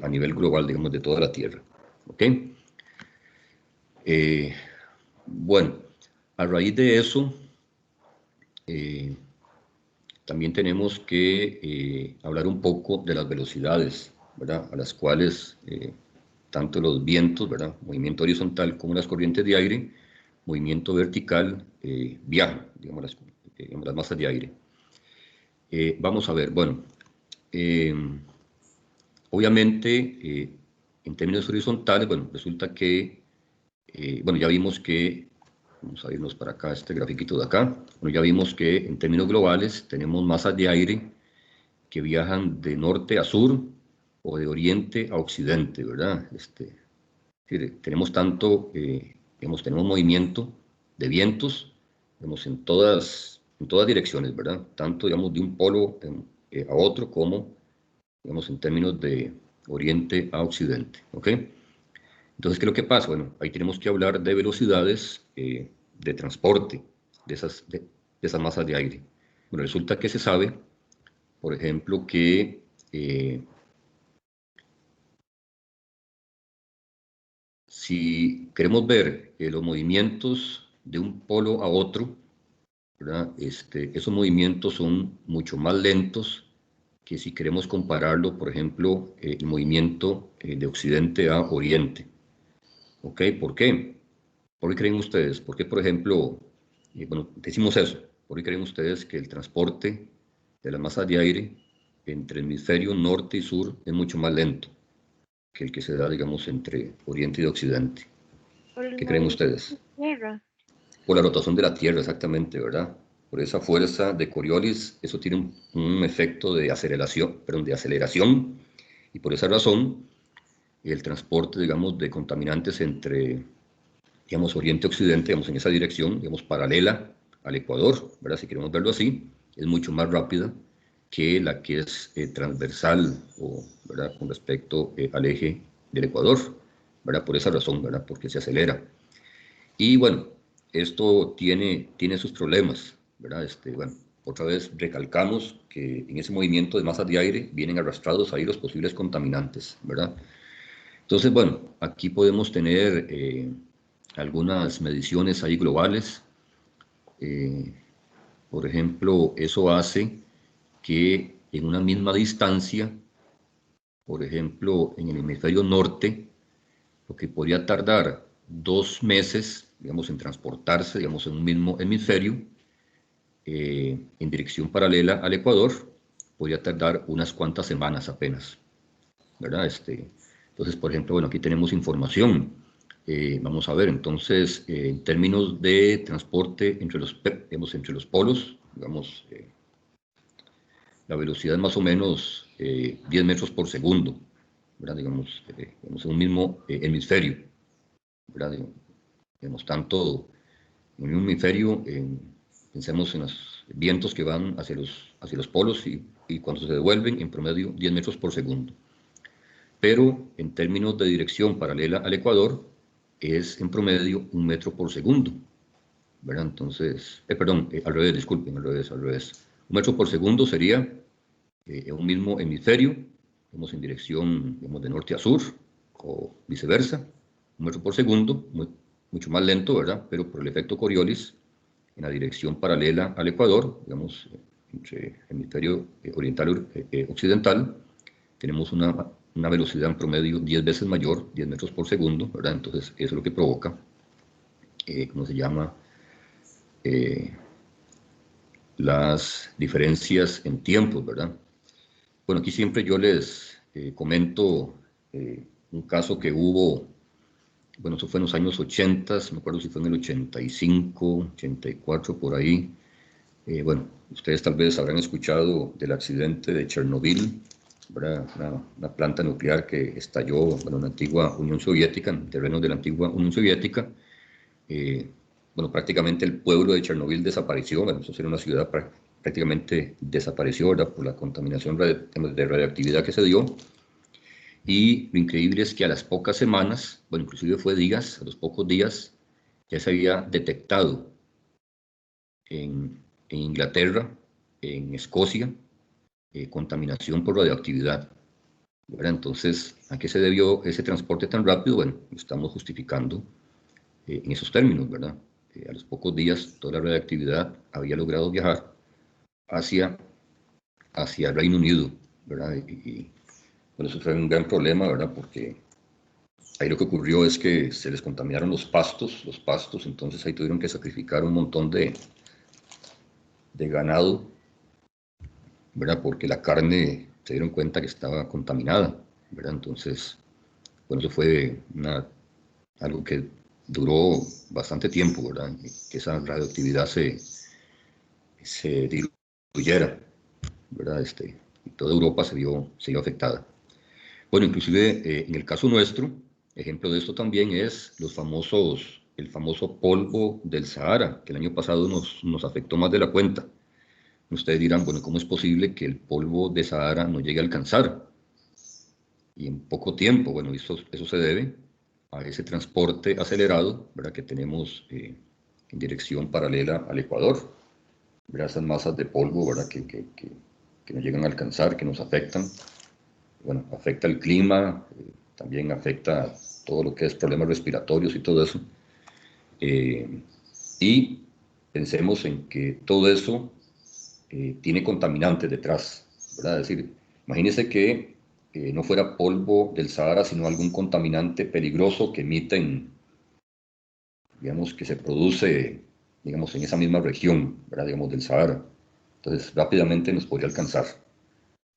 a nivel global, digamos, de toda la Tierra, ¿ok? Bueno, a raíz de eso, también tenemos que hablar un poco de las velocidades, ¿verdad? A las cuales tanto los vientos, ¿verdad? Movimiento horizontal, como las corrientes de aire, movimiento vertical, viajan, digamos, las masas de aire. Vamos a ver, bueno, obviamente, en términos horizontales, bueno, resulta que, bueno, ya vimos que, vamos a irnos para acá, este grafiquito de acá, bueno, ya vimos que en términos globales tenemos masas de aire que viajan de norte a sur o de oriente a occidente, ¿verdad? Tenemos tanto, digamos, tenemos movimiento de vientos, digamos, en todas direcciones, ¿verdad? Tanto, digamos, de un polo a otro como, digamos, en términos de oriente a occidente, ¿ok? Entonces, ¿qué es lo que pasa? Bueno, ahí tenemos que hablar de velocidades de transporte de esas masas de aire. Bueno, resulta que se sabe, por ejemplo, que si queremos ver los movimientos de un polo a otro, ¿verdad? Esos movimientos son mucho más lentos que si queremos compararlo, por ejemplo, el movimiento de occidente a oriente. ¿Ok? ¿Por qué? ¿Por qué creen ustedes? ¿Por qué, por ejemplo, bueno, decimos eso? ¿Por qué creen ustedes que el transporte de las masas de aire entre el hemisferio norte y sur es mucho más lento que el que se da, digamos, entre oriente y occidente? Por el ¿Qué creen movimiento ustedes? de la Tierra. Por la rotación de la Tierra, exactamente, ¿verdad? Por esa fuerza de Coriolis, eso tiene un efecto de aceleración, perdón, de aceleración, y por esa razón, el transporte, digamos, de contaminantes entre, digamos, oriente y occidente, digamos, en esa dirección, digamos, paralela al Ecuador, ¿verdad? Si queremos verlo así, es mucho más rápida que la que es transversal, o, ¿verdad? Con respecto al eje del Ecuador, ¿verdad? Por esa razón, ¿verdad? Porque se acelera. Y bueno, esto tiene sus problemas, ¿verdad? Bueno, otra vez recalcamos que en ese movimiento de masas de aire vienen arrastrados ahí los posibles contaminantes, ¿verdad? Entonces, bueno, aquí podemos tener algunas mediciones ahí globales. Eh, por ejemplo, eso hace que en una misma distancia, por ejemplo, en el hemisferio norte, lo que podría tardar 2 meses, digamos, en transportarse, digamos, en un mismo hemisferio, en dirección paralela al Ecuador, podría tardar unas cuantas semanas apenas, ¿verdad? Entonces, por ejemplo, bueno, aquí tenemos información. Vamos a ver, entonces, en términos de transporte digamos, entre los polos, digamos, la velocidad es más o menos 10 metros por segundo, ¿verdad? Digamos, en un mismo hemisferio, ¿verdad? Digamos, tanto en un hemisferio, pensemos en los vientos que van hacia los polos y cuando se devuelven, en promedio 10 metros por segundo. Pero en términos de dirección paralela al Ecuador, es en promedio 1 metro por segundo, ¿verdad? Entonces, perdón, al revés, disculpen, al revés. 1 metro por segundo sería en un mismo hemisferio, vamos en dirección, digamos, de norte a sur, o viceversa, 1 metro por segundo, mucho más lento, ¿verdad? Pero por el efecto Coriolis, en la dirección paralela al Ecuador, digamos, entre hemisferio oriental y occidental, tenemos una velocidad en promedio 10 veces mayor, 10 metros por segundo, ¿verdad? Entonces, eso es lo que provoca, ¿cómo se llama? las diferencias en tiempos, ¿verdad? Bueno, aquí siempre yo les comento un caso que hubo, bueno, eso fue en los años 80, me acuerdo si fue en el 85, 84, por ahí. Bueno, ustedes tal vez habrán escuchado del accidente de Chernobyl, ¿verdad? Una planta nuclear que estalló, bueno, en la antigua Unión Soviética, en terrenos de la antigua Unión Soviética. Bueno, prácticamente el pueblo de Chernobyl desapareció, bueno, eso era una ciudad prácticamente desapareció, ¿verdad? Por la contaminación de radioactividad que se dio. Y lo increíble es que a las pocas semanas, bueno, inclusive fue días, a los pocos días, ya se había detectado en Inglaterra, en Escocia, contaminación por radioactividad, ¿verdad? Entonces, ¿a qué se debió ese transporte tan rápido? Bueno, lo estamos justificando en esos términos, ¿verdad? A los pocos días toda la radioactividad había logrado viajar hacia el Reino Unido, ¿verdad? Bueno, eso fue un gran problema, ¿verdad? Porque ahí lo que ocurrió es que se les contaminaron los pastos, entonces ahí tuvieron que sacrificar un montón de ganado, ¿verdad? Porque la carne se dieron cuenta que estaba contaminada, ¿verdad? Entonces, bueno, eso fue algo que duró bastante tiempo, ¿verdad? Que esa radioactividad se diluyera, ¿verdad? Y toda Europa se vio afectada. Bueno, inclusive en el caso nuestro, ejemplo de esto también es el famoso polvo del Sahara, que el año pasado nos afectó más de la cuenta. Ustedes dirán, bueno, ¿cómo es posible que el polvo de Sahara no llegue a alcanzar? Y en poco tiempo, bueno, eso se debe a ese transporte acelerado, ¿verdad? Que tenemos en dirección paralela al Ecuador, ¿verdad? Esas masas de polvo, ¿verdad? Que no llegan a alcanzar, que nos afectan. Bueno, afecta el clima, también afecta todo lo que es problemas respiratorios y todo eso. Y pensemos en que todo eso tiene contaminantes detrás, ¿verdad? Es decir, imagínense que no fuera polvo del Sahara, sino algún contaminante peligroso que emiten, digamos, que se produce, digamos, en esa misma región, ¿verdad? Digamos, del Sahara. Entonces, rápidamente nos podría alcanzar,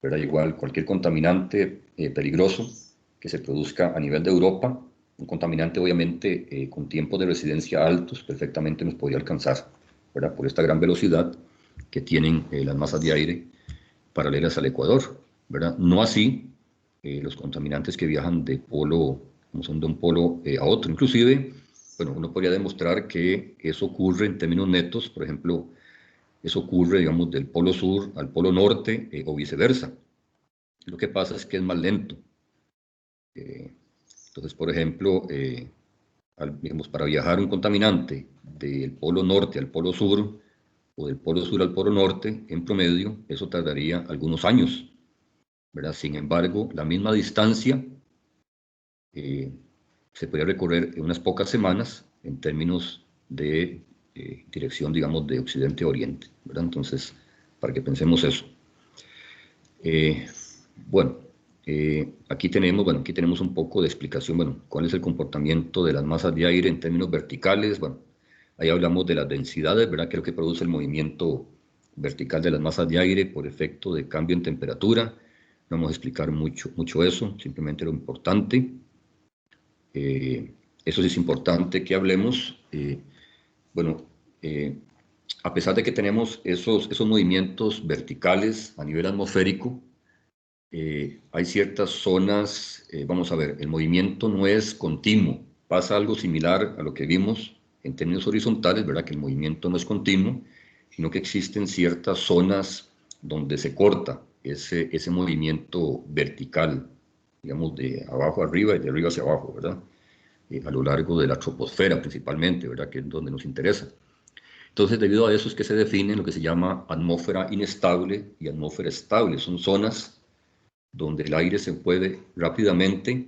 ¿verdad? Igual, cualquier contaminante peligroso que se produzca a nivel de Europa, un contaminante obviamente con tiempos de residencia altos, perfectamente nos podría alcanzar, ¿verdad? Por esta gran velocidad que tienen las masas de aire paralelas al Ecuador, ¿verdad? No así los contaminantes que viajan de polo, como son de un polo a otro. Inclusive, bueno, uno podría demostrar que eso ocurre en términos netos, por ejemplo, eso ocurre, digamos, del polo sur al polo norte o viceversa. Lo que pasa es que es más lento. Entonces, por ejemplo, digamos, para viajar un contaminante del polo norte al polo sur o del polo sur al polo norte, en promedio, eso tardaría algunos años, ¿verdad? Sin embargo, la misma distancia se podría recorrer en unas pocas semanas en términos de dirección, digamos, de occidente a oriente, ¿verdad? Entonces, para que pensemos eso. Bueno, aquí tenemos un poco de explicación, bueno, cuál es el comportamiento de las masas de aire en términos verticales. Bueno, ahí hablamos de las densidades, ¿verdad? Que es lo que produce el movimiento vertical de las masas de aire por efecto de cambio en temperatura. No vamos a explicar mucho eso, simplemente lo importante. Eso sí es importante que hablemos. Bueno, a pesar de que tenemos esos movimientos verticales a nivel atmosférico, hay ciertas zonas, vamos a ver, el movimiento no es continuo, pasa algo similar a lo que vimos en términos horizontales, ¿verdad? Que el movimiento no es continuo, sino que existen ciertas zonas donde se corta ese movimiento vertical, digamos, de abajo arriba y de arriba hacia abajo, ¿verdad? A lo largo de la troposfera principalmente, ¿verdad? Que es donde nos interesa. Entonces, debido a eso es que se define lo que se llama atmósfera inestable y atmósfera estable. Son zonas donde el aire se mueve rápidamente,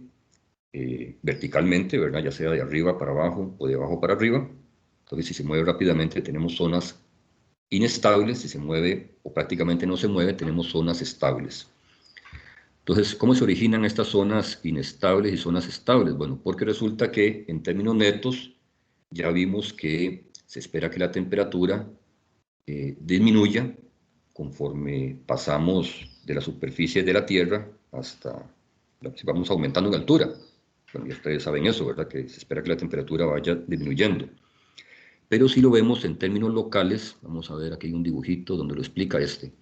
verticalmente, ¿verdad? Ya sea de arriba para abajo o de abajo para arriba. Entonces, si se mueve rápidamente, tenemos zonas inestables. Si se mueve o prácticamente no se mueve, tenemos zonas estables. Entonces, ¿cómo se originan estas zonas inestables y zonas estables? Bueno, porque resulta que en términos netos ya vimos que se espera que la temperatura disminuya conforme pasamos de la superficie de la Tierra hasta, si vamos aumentando en altura. Bueno, ya ustedes saben eso, ¿verdad? Que se espera que la temperatura vaya disminuyendo. Pero si lo vemos en términos locales, vamos a ver aquí hay un dibujito donde lo explica este.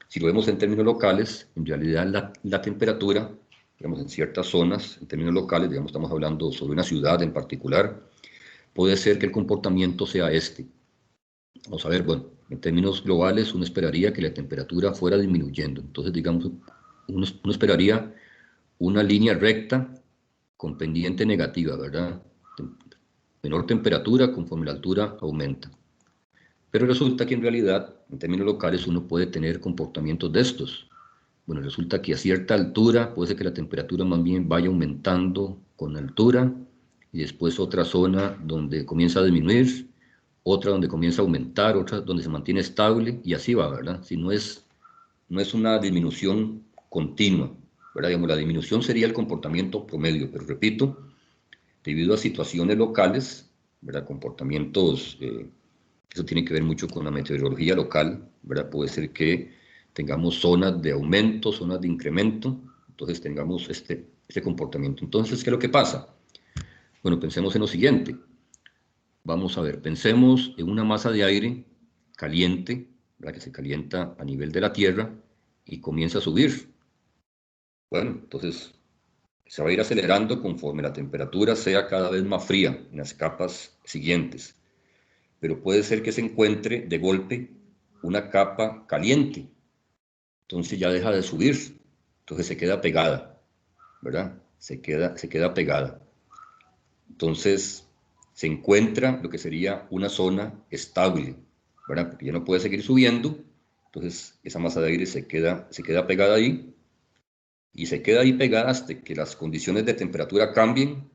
Si lo vemos en términos locales, en realidad la temperatura, digamos, en ciertas zonas, en términos locales, digamos, estamos hablando sobre una ciudad en particular, puede ser que el comportamiento sea este. Vamos a ver, bueno, en términos globales uno esperaría que la temperatura fuera disminuyendo. Entonces, digamos, uno esperaría una línea recta con pendiente negativa, ¿verdad? Menor temperatura conforme la altura aumenta. Pero resulta que en realidad, en términos locales, uno puede tener comportamientos de estos. Bueno, resulta que a cierta altura puede ser que la temperatura más bien vaya aumentando con la altura y después otra zona donde comienza a disminuir, otra donde comienza a aumentar, otra donde se mantiene estable y así va, ¿verdad? Si no es una disminución continua, ¿verdad? Digamos, la disminución sería el comportamiento promedio, pero repito, debido a situaciones locales, ¿verdad? Comportamientos, eso tiene que ver mucho con la meteorología local, ¿verdad? Puede ser que tengamos zonas de aumento, zonas de incremento, entonces tengamos este comportamiento. Entonces, ¿qué es lo que pasa? Bueno, pensemos en lo siguiente. Vamos a ver, pensemos en una masa de aire caliente, ¿verdad? Que se calienta a nivel de la Tierra y comienza a subir. Bueno, entonces se va a ir acelerando conforme la temperatura sea cada vez más fría en las capas siguientes. Pero puede ser que se encuentre de golpe una capa caliente. Entonces ya deja de subir. Entonces se queda pegada, ¿verdad? Se queda pegada. Entonces se encuentra lo que sería una zona estable, ¿verdad? Porque ya no puede seguir subiendo. Entonces esa masa de aire se queda pegada ahí y se queda ahí pegada hasta que las condiciones de temperatura cambien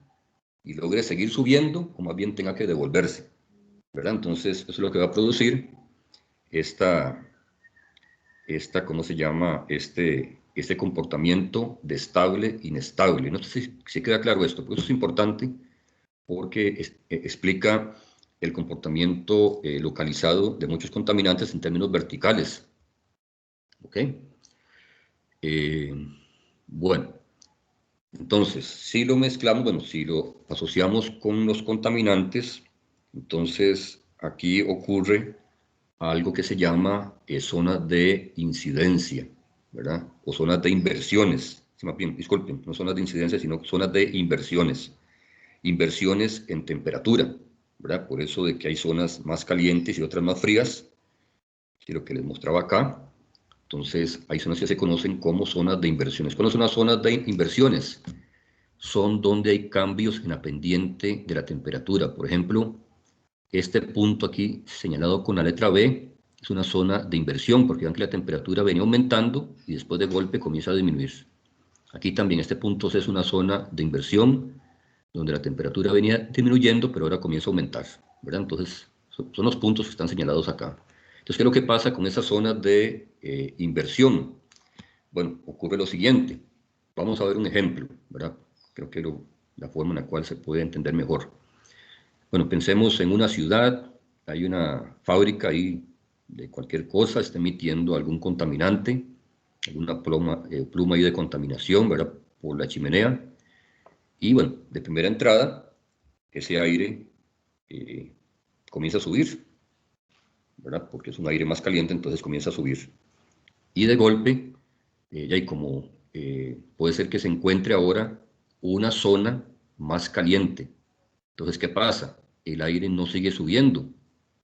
y logre seguir subiendo o más bien tenga que devolverse, ¿verdad? Entonces eso es lo que va a producir ¿cómo se llama? Este comportamiento de estable, inestable. No sé si queda claro esto, pero eso es importante porque explica el comportamiento localizado de muchos contaminantes en términos verticales. ¿Ok? Bueno, entonces, si lo mezclamos, bueno, si lo asociamos con los contaminantes, entonces aquí ocurre algo que se llama zonas de incidencia, ¿verdad? O zonas de inversiones. Bien, disculpen, no zonas de incidencia, sino zonas de inversiones. Inversiones en temperatura, ¿verdad? Por eso de que hay zonas más calientes y otras más frías, y lo que les mostraba acá. Entonces, hay zonas que se conocen como zonas de inversiones. ¿Cuáles son las zonas de inversiones? Son donde hay cambios en la pendiente de la temperatura. Por ejemplo, este punto aquí señalado con la letra B es una zona de inversión, porque vean que la temperatura venía aumentando y después de golpe comienza a disminuir. Aquí también este punto C es una zona de inversión, donde la temperatura venía disminuyendo, pero ahora comienza a aumentar, ¿verdad? Entonces, son los puntos que están señalados acá. Entonces, ¿qué es lo que pasa con esas zonas de inversión? Bueno, ocurre lo siguiente. Vamos a ver un ejemplo, ¿verdad? Creo que la forma en la cual se puede entender mejor. Bueno, pensemos en una ciudad, hay una fábrica ahí de cualquier cosa, está emitiendo algún contaminante, alguna pluma ahí de contaminación, ¿verdad? Por la chimenea. Y bueno, de primera entrada, ese aire comienza a subir, ¿verdad? Porque es un aire más caliente, entonces comienza a subir. Y de golpe, ya hay como, puede ser que se encuentre ahora una zona más caliente. Entonces, ¿qué pasa? El aire no sigue subiendo,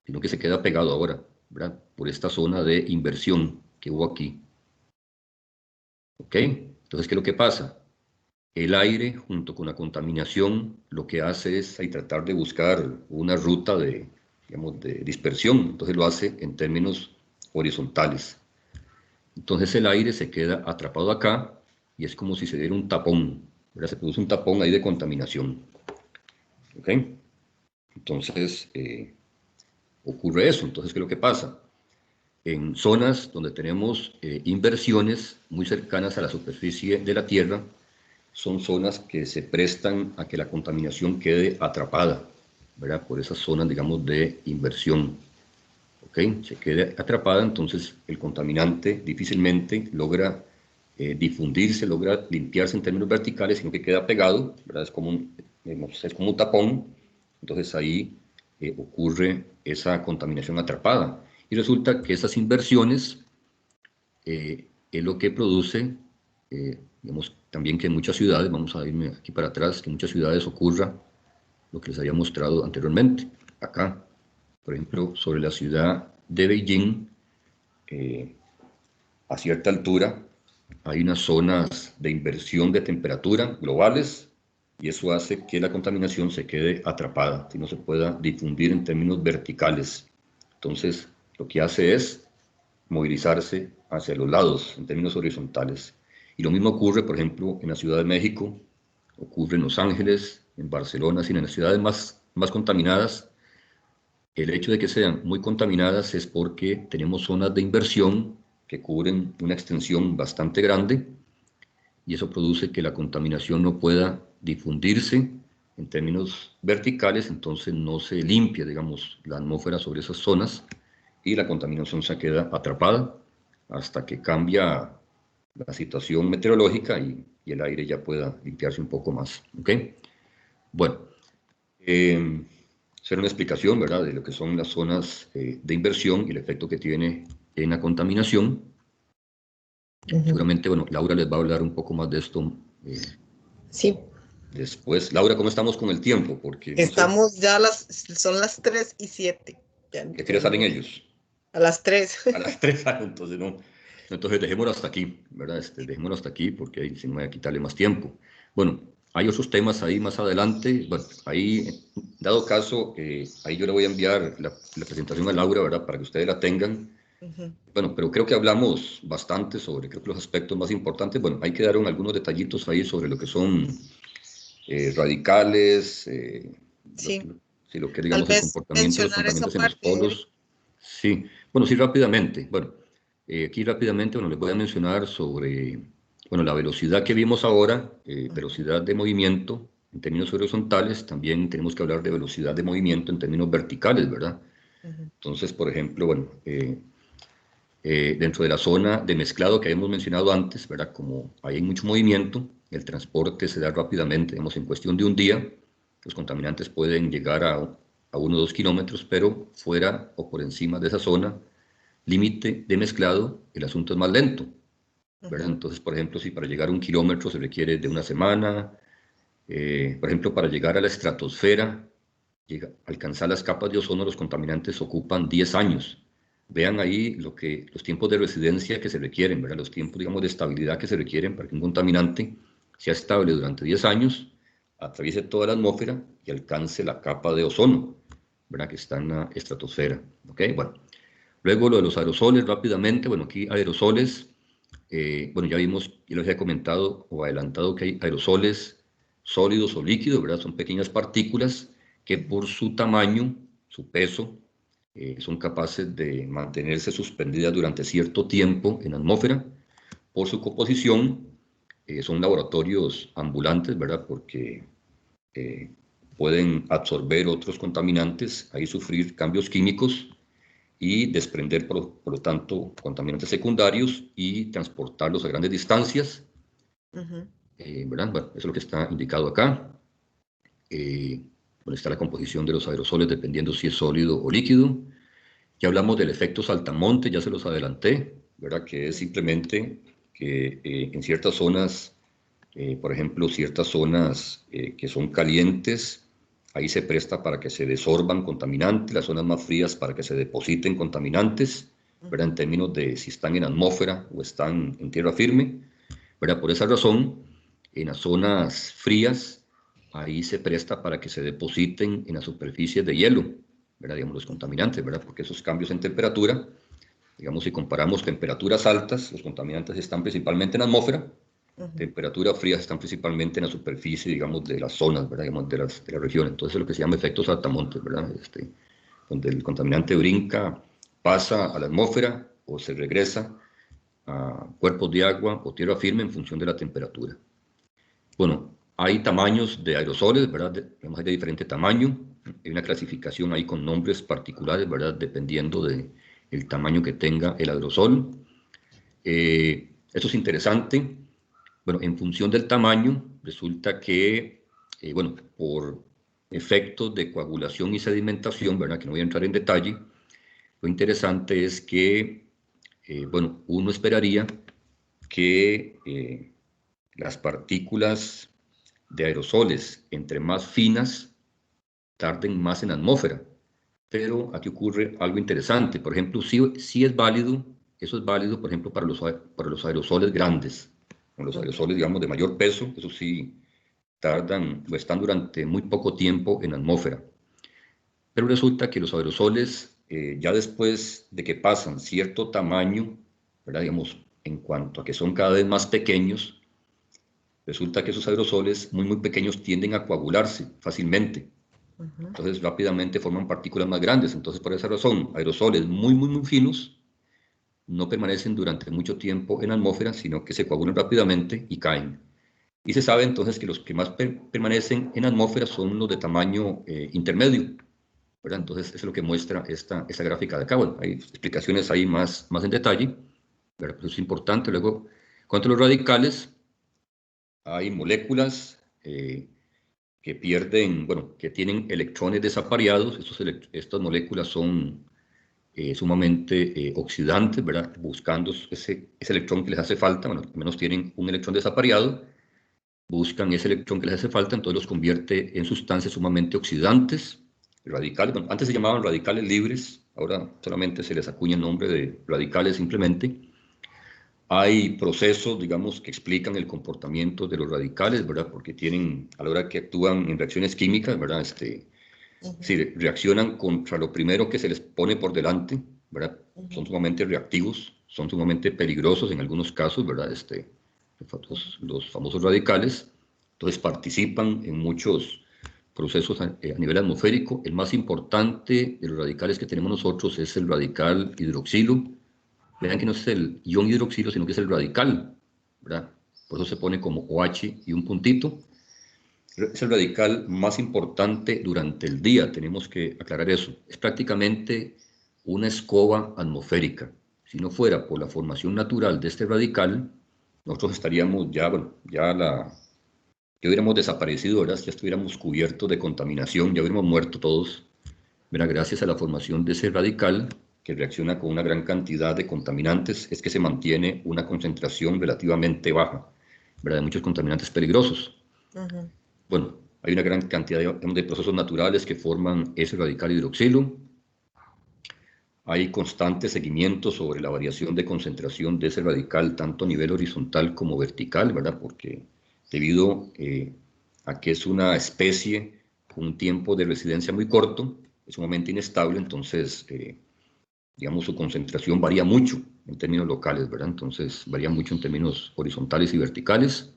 sino que se queda pegado ahora, ¿verdad? Por esta zona de inversión que hubo aquí. ¿Ok? Entonces, ¿qué es lo que pasa? El aire, junto con la contaminación, lo que hace es tratar de buscar una ruta digamos, de dispersión. Entonces lo hace en términos horizontales. Entonces el aire se queda atrapado acá y es como si se diera un tapón, ¿verdad? Se produce un tapón ahí de contaminación. ¿Ok? Entonces ocurre eso. Entonces, ¿qué es lo que pasa? En zonas donde tenemos inversiones muy cercanas a la superficie de la Tierra, son zonas que se prestan a que la contaminación quede atrapada, ¿verdad? Por esas zonas, digamos, de inversión. ¿Ok? ¿ok? Se queda atrapada, entonces el contaminante difícilmente logra difundirse, logra limpiarse en términos verticales, sino que queda pegado, ¿verdad? Es como un tapón, entonces ahí ocurre esa contaminación atrapada. Y resulta que esas inversiones es lo que produce, digamos, también que en muchas ciudades, vamos a irme aquí para atrás, que en muchas ciudades ocurra lo que les había mostrado anteriormente. Acá, por ejemplo, sobre la ciudad de Beijing, a cierta altura, hay unas zonas de inversión de temperatura globales y eso hace que la contaminación se quede atrapada, y no se pueda difundir en términos verticales. Entonces, lo que hace es movilizarse hacia los lados, en términos horizontales. Y lo mismo ocurre, por ejemplo, en la Ciudad de México, ocurre en Los Ángeles, en Barcelona, sino en las ciudades más contaminadas. El hecho de que sean muy contaminadas es porque tenemos zonas de inversión que cubren una extensión bastante grande y eso produce que la contaminación no pueda difundirse en términos verticales, entonces no se limpia, digamos, la atmósfera sobre esas zonas y la contaminación se queda atrapada hasta que cambia la situación meteorológica y el aire ya pueda limpiarse un poco más. ¿Ok? Bueno, hacer una explicación, ¿verdad?, de lo que son las zonas de inversión y el efecto que tiene en la contaminación. Seguramente, bueno, Laura les va a hablar un poco más de esto Sí, después. Laura, ¿cómo estamos con el tiempo? Porque no sé, estamos ya son las 3:07. Ya ¿qué hora salen tenemos ellos? a las 3. A las 3, entonces no. Entonces dejémoslo hasta aquí, ¿verdad? Dejémoslo hasta aquí porque ahí si no voy a quitarle más tiempo. Bueno, hay otros temas ahí más adelante. Bueno, ahí, dado caso, ahí yo le voy a enviar la presentación a Laura, ¿verdad? Para que ustedes la tengan. Bueno, pero creo que hablamos bastante sobre, creo que los aspectos más importantes. Bueno, ahí quedaron algunos detallitos ahí sobre lo que son radicales, Sí, sí, lo que tal digamos el vez comportamiento de los mencionar esa contaminantes en los parte, Eric. polos. Sí, bueno, sí, rápidamente. Bueno, aquí rápidamente, bueno, les voy a mencionar sobre, bueno, la velocidad que vimos ahora, velocidad de movimiento en términos horizontales, también tenemos que hablar de velocidad de movimiento en términos verticales, ¿verdad? Entonces, por ejemplo, bueno, dentro de la zona de mezclado que habíamos mencionado antes, ¿verdad? Como hay mucho movimiento, el transporte se da rápidamente, digamos, en cuestión de un día, los contaminantes pueden llegar a 1 o 2 kilómetros, pero fuera o por encima de esa zona límite de mezclado, el asunto es más lento, ¿verdad? Entonces, por ejemplo, si para llegar a 1 kilómetro se requiere de una semana, por ejemplo, para llegar a la estratosfera, alcanzar las capas de ozono, los contaminantes ocupan 10 años. Vean ahí los tiempos de residencia que se requieren, ¿verdad? Los tiempos, digamos, de estabilidad que se requieren para que un contaminante sea estable durante 10 años, atraviese toda la atmósfera y alcance la capa de ozono, ¿verdad? Que está en la estratosfera. ¿Ok? Bueno, luego lo de los aerosoles, rápidamente. Bueno, aquí aerosoles, bueno, ya vimos, ya les he comentado o adelantado que hay aerosoles sólidos o líquidos, ¿verdad? Son pequeñas partículas que por su tamaño, su peso, son capaces de mantenerse suspendidas durante cierto tiempo en la atmósfera. Por su composición, son laboratorios ambulantes, ¿verdad? Porque pueden absorber otros contaminantes, ahí sufrir cambios químicos y desprender, por lo tanto, contaminantes secundarios y transportarlos a grandes distancias, ¿verdad? Bueno, eso es lo que está indicado acá. Bueno, está la composición de los aerosoles dependiendo si es sólido o líquido. Ya hablamos del efecto saltamonte, ya se los adelanté, ¿verdad? Que es simplemente que en ciertas zonas, por ejemplo, ciertas zonas que son calientes, ahí se presta para que se desorban contaminantes, las zonas más frías para que se depositen contaminantes, ¿verdad? En términos de si están en atmósfera o están en tierra firme, ¿verdad? Por esa razón, en las zonas frías, ahí se presta para que se depositen en las superficies de hielo, ¿verdad? Digamos, los contaminantes, ¿verdad? Porque esos cambios en temperatura, digamos, si comparamos temperaturas altas, los contaminantes están principalmente en la atmósfera, temperaturas frías están principalmente en la superficie, digamos, de las zonas, ¿verdad? Digamos, de las regiones. Entonces, lo que se llama efectos saltamontes, ¿verdad? Donde el contaminante brinca, pasa a la atmósfera o se regresa a cuerpos de agua o tierra firme en función de la temperatura. Bueno, hay tamaños de aerosoles, ¿verdad? Hay de diferente tamaño. Hay una clasificación ahí con nombres particulares, ¿verdad? Dependiendo de el tamaño que tenga el aerosol. Esto es interesante. Bueno, en función del tamaño, resulta que, bueno, por efectos de coagulación y sedimentación, ¿verdad?, que no voy a entrar en detalle, lo interesante es que, bueno, uno esperaría que las partículas de aerosoles, entre más finas, tarden más en la atmósfera. Pero aquí ocurre algo interesante. Por ejemplo, sí es válido, eso es válido, por ejemplo, para los aerosoles grandes. Los aerosoles, digamos, de mayor peso, eso sí tardan o están durante muy poco tiempo en la atmósfera. Pero resulta que los aerosoles, ya después de que pasan cierto tamaño, ¿verdad?, digamos, en cuanto a que son cada vez más pequeños, resulta que esos aerosoles muy pequeños tienden a coagularse fácilmente. Entonces rápidamente forman partículas más grandes. Entonces, por esa razón, aerosoles muy finos no permanecen durante mucho tiempo en la atmósfera, sino que se coagulan rápidamente y caen. Y se sabe entonces que los que más permanecen en la atmósfera son los de tamaño intermedio, ¿verdad? Entonces, eso es lo que muestra esta gráfica de acá. Bueno, hay explicaciones ahí más en detalle, ¿verdad? Pero es importante. Luego, cuanto a los radicales, hay moléculas que pierden, bueno, que tienen electrones desapareados. Estas moléculas son sumamente oxidantes, ¿verdad?, buscando ese electrón que les hace falta. Bueno, al menos tienen un electrón desapareado, buscan ese electrón que les hace falta, entonces los convierte en sustancias sumamente oxidantes, radicales. Bueno, antes se llamaban radicales libres, ahora solamente se les acuña el nombre de radicales simplemente. Hay procesos, digamos, que explican el comportamiento de los radicales, ¿verdad?, porque tienen, a la hora que actúan en reacciones químicas, ¿verdad?, si reaccionan contra lo primero que se les pone por delante, ¿verdad?, son sumamente reactivos, son sumamente peligrosos en algunos casos, ¿verdad?, los famosos radicales. Entonces participan en muchos procesos a nivel atmosférico. El más importante de los radicales que tenemos nosotros es el radical hidroxilo. Vean que no es el ion hidroxilo, sino que es el radical, ¿verdad? Por eso se pone como OH y un puntito. Es el radical más importante durante el día, tenemos que aclarar eso. Es prácticamente una escoba atmosférica. Si no fuera por la formación natural de este radical, nosotros estaríamos ya, bueno, ya hubiéramos desaparecido, ¿verdad?, ya estuviéramos cubiertos de contaminación, ya hubiéramos muerto todos, ¿verdad?, gracias a la formación de ese radical que reacciona con una gran cantidad de contaminantes, es que se mantiene una concentración relativamente baja, ¿verdad?, de muchos contaminantes peligrosos. Bueno, hay una gran cantidad de procesos naturales que forman ese radical hidroxilo. Hay constante seguimiento sobre la variación de concentración de ese radical, tanto a nivel horizontal como vertical, ¿verdad?, porque debido a que es una especie con un tiempo de residencia muy corto, es sumamente inestable, entonces, digamos, su concentración varía mucho en términos locales, ¿verdad? Entonces, varía mucho en términos horizontales y verticales.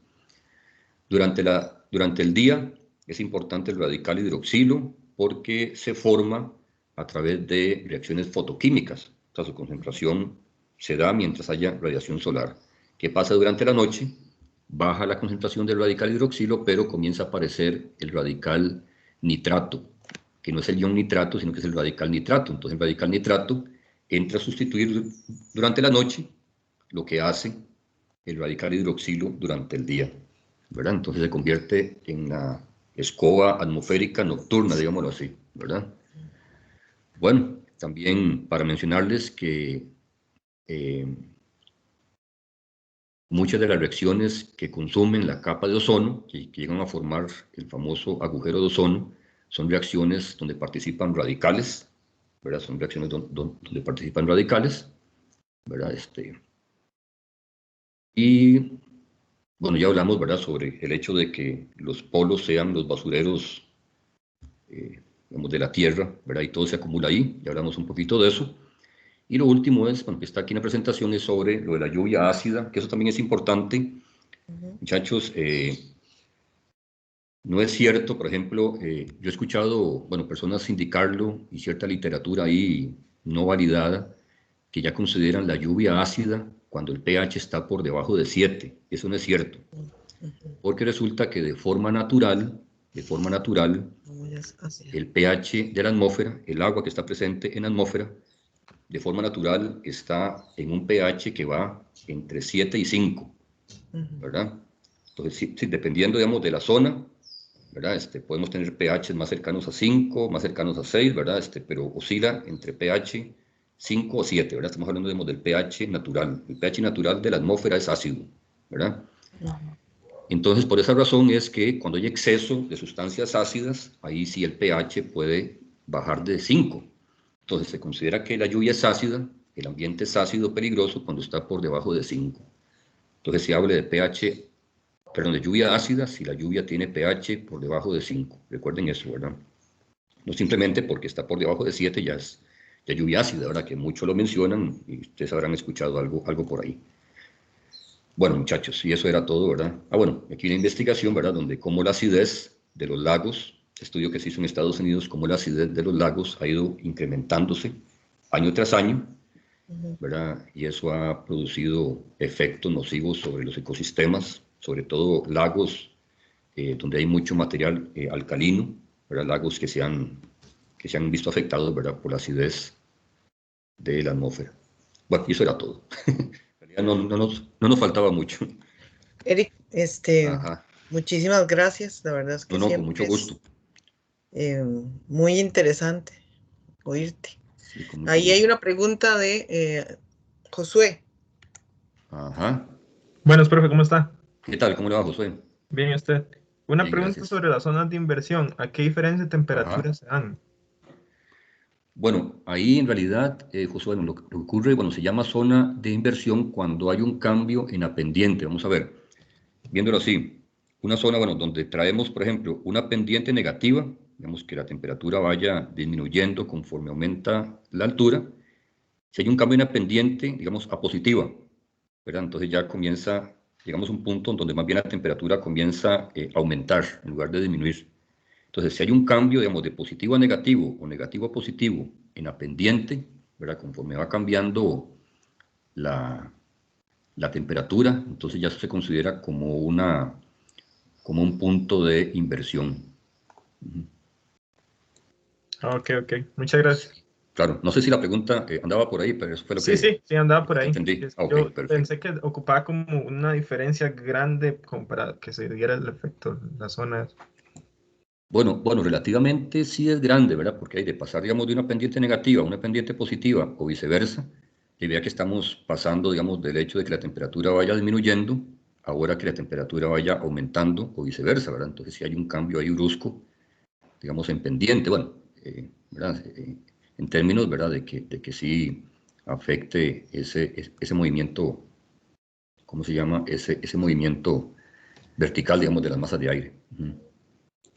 Durante el día es importante el radical hidroxilo porque se forma a través de reacciones fotoquímicas. O sea, su concentración se da mientras haya radiación solar. ¿Qué pasa durante la noche? Baja la concentración del radical hidroxilo, pero comienza a aparecer el radical nitrato, que no es el ion nitrato, sino que es el radical nitrato. Entonces el radical nitrato entra a sustituir durante la noche lo que hace el radical hidroxilo durante el día, ¿verdad? Entonces se convierte en la escoba atmosférica nocturna, digámoslo así, ¿verdad? Bueno, también para mencionarles que muchas de las reacciones que consumen la capa de ozono, que llegan a formar el famoso agujero de ozono, son reacciones donde participan radicales, ¿verdad? Son reacciones donde participan radicales, ¿verdad? Y bueno, ya hablamos, ¿verdad?, sobre el hecho de que los polos sean los basureros, digamos, de la Tierra, ¿verdad?, y todo se acumula ahí, ya hablamos un poquito de eso. Y lo último es, bueno, que está aquí en la presentación, es sobre lo de la lluvia ácida, que eso también es importante. Muchachos, no es cierto, por ejemplo, yo he escuchado, bueno, personas indicarlo y cierta literatura ahí no validada, que ya consideran la lluvia ácida cuando el pH está por debajo de 7. Eso no es cierto, porque resulta que de forma natural, el pH de la atmósfera, el agua que está presente en la atmósfera, de forma natural está en un pH que va entre 7 y 5, ¿verdad? Entonces, sí, dependiendo, digamos, de la zona, ¿verdad? Podemos tener pH más cercanos a 5, más cercanos a 6, ¿verdad? Pero oscila entre pH 5 o 7, ¿verdad? Estamos hablando, digamos, del pH natural. El pH natural de la atmósfera es ácido, ¿verdad? Entonces, por esa razón es que cuando hay exceso de sustancias ácidas, ahí sí el pH puede bajar de 5. Entonces, se considera que la lluvia es ácida, el ambiente es ácido peligroso cuando está por debajo de 5. Entonces, se habla de pH, perdón, de lluvia ácida si la lluvia tiene pH por debajo de 5. Recuerden eso, ¿verdad? No simplemente porque está por debajo de 7 ya es ya lluvia ácida, ¿verdad? Que muchos lo mencionan y ustedes habrán escuchado algo por ahí. Bueno, muchachos, y eso era todo, ¿verdad? Bueno, aquí una investigación, ¿verdad? Donde cómo la acidez de los lagos, estudio que se hizo en Estados Unidos, cómo la acidez de los lagos ha ido incrementándose año tras año, ¿verdad? Y eso ha producido efectos nocivos sobre los ecosistemas, sobre todo lagos donde hay mucho material alcalino, ¿verdad? Lagos que se han visto afectados, ¿verdad? Por la acidez de la atmósfera. Bueno, y eso era todo. No nos faltaba mucho. Eric, Ajá. muchísimas gracias. La verdad es que No, con siempre mucho es gusto. muy interesante oírte. Sí, con mucho Ahí hay gusto. una pregunta de Josué. Ajá. Buenas, profe, ¿cómo está? ¿Qué tal? ¿Cómo le va, Josué? Bien, ¿y usted? Una Bien, pregunta gracias. sobre las zonas de inversión. ¿A qué diferencia de Ajá. temperatura se dan? Bueno, ahí en realidad, Josué, lo que ocurre, bueno, se llama zona de inversión cuando hay un cambio en la pendiente. Vamos a ver, viéndolo así, una zona, bueno, donde traemos, por ejemplo, una pendiente negativa, digamos que la temperatura vaya disminuyendo conforme aumenta la altura. Si hay un cambio en la pendiente, digamos, a positiva, ¿verdad? Entonces ya comienza, llegamos a un punto en donde más bien la temperatura comienza a aumentar en lugar de disminuir. Entonces, si hay un cambio, digamos, de positivo a negativo o negativo a positivo en la pendiente, ¿verdad? Conforme va cambiando la, la temperatura, entonces ya se considera como como un punto de inversión. Ok, ok. Muchas gracias. Claro, no sé si la pregunta andaba por ahí, pero eso fue lo Sí, andaba lo por que ahí. entendí. Ok, Yo perfecto. pensé que ocupaba como una diferencia grande como para que se diera el efecto en las zonas. Bueno, relativamente sí es grande, ¿verdad? Porque hay de pasar, digamos, de una pendiente negativa a una pendiente positiva o viceversa, la idea que estamos pasando, digamos, del hecho de que la temperatura vaya disminuyendo, ahora que la temperatura vaya aumentando o viceversa, ¿verdad? Entonces si hay un cambio ahí brusco, digamos, en pendiente, bueno, ¿verdad? En términos, ¿verdad? De que sí afecte ese movimiento, ¿cómo se llama? Ese movimiento vertical, digamos, de las masas de aire.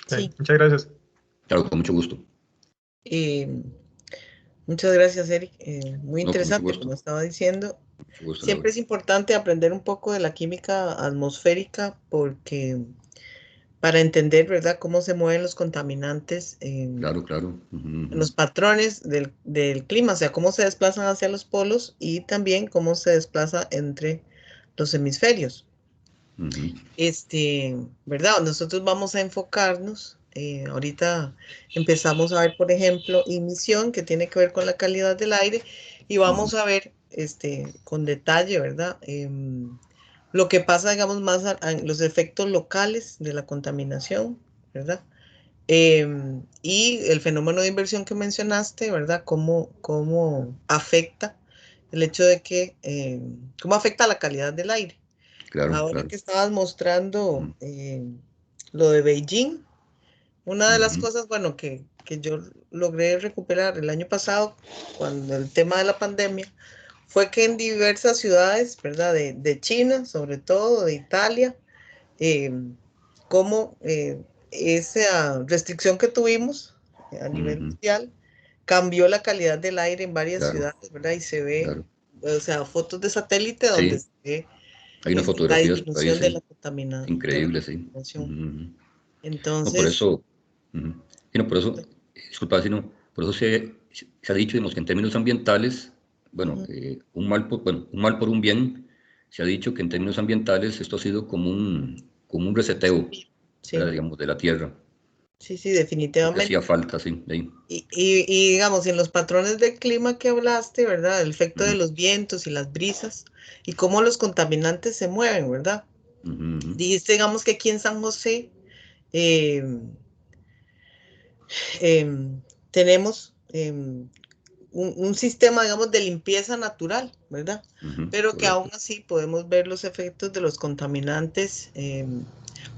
Sí. Muchas gracias. Claro, con mucho gusto. Eh, Muchas gracias, Eric. Muy No, con mucho interesante, gusto. como estaba diciendo. Mucho gusto, Laura. Siempre es importante aprender un poco de la química atmosférica porque para entender, ¿verdad?, cómo se mueven los contaminantes Claro, claro. en los patrones del clima, o sea, cómo se desplazan hacia los polos y también cómo se desplaza entre los hemisferios. ¿Verdad? Nosotros vamos a enfocarnos, ahorita empezamos a ver, por ejemplo, emisión, que tiene que ver con la calidad del aire, y vamos a ver con detalle, ¿verdad? Lo que pasa, digamos, más los efectos locales de la contaminación, ¿verdad? Y el fenómeno de inversión que mencionaste, ¿verdad? Cómo afecta el hecho de que, cómo afecta la calidad del aire. Claro, Ahora claro. que estabas mostrando lo de Beijing, una de las cosas, bueno, que yo logré recuperar el año pasado, cuando el tema de la pandemia, fue que en diversas ciudades, ¿verdad? De China, sobre todo, de Italia, eh, como esa restricción que tuvimos a nivel mundial cambió la calidad del aire en varias Claro, ciudades, ¿verdad? Y se ve, claro. o sea, fotos de satélite donde Sí, se ve hay unas la fotografías por ahí, disminución de la sí. de la Increíble, sí. contaminación. No, por Entonces, eso, sí, no, por eso, disculpa, sino, por eso se ha dicho, digamos, que en términos ambientales, bueno, un mal por un bien, se ha dicho que en términos ambientales esto ha sido como un reseteo, ¿verdad? sí, Digamos, de la Tierra. Sí, sí, Lo que definitivamente. hacía falta, sí. De ahí. Y digamos, en los patrones del clima que hablaste, ¿verdad? El efecto de Ujú, los vientos y las brisas y cómo los contaminantes se mueven, ¿verdad? ujú, ujú. Dijiste, digamos, que aquí en San José eh, tenemos un sistema, digamos, de limpieza natural, ¿verdad? Ujú, Pero que aún correcto. así podemos ver los efectos de los contaminantes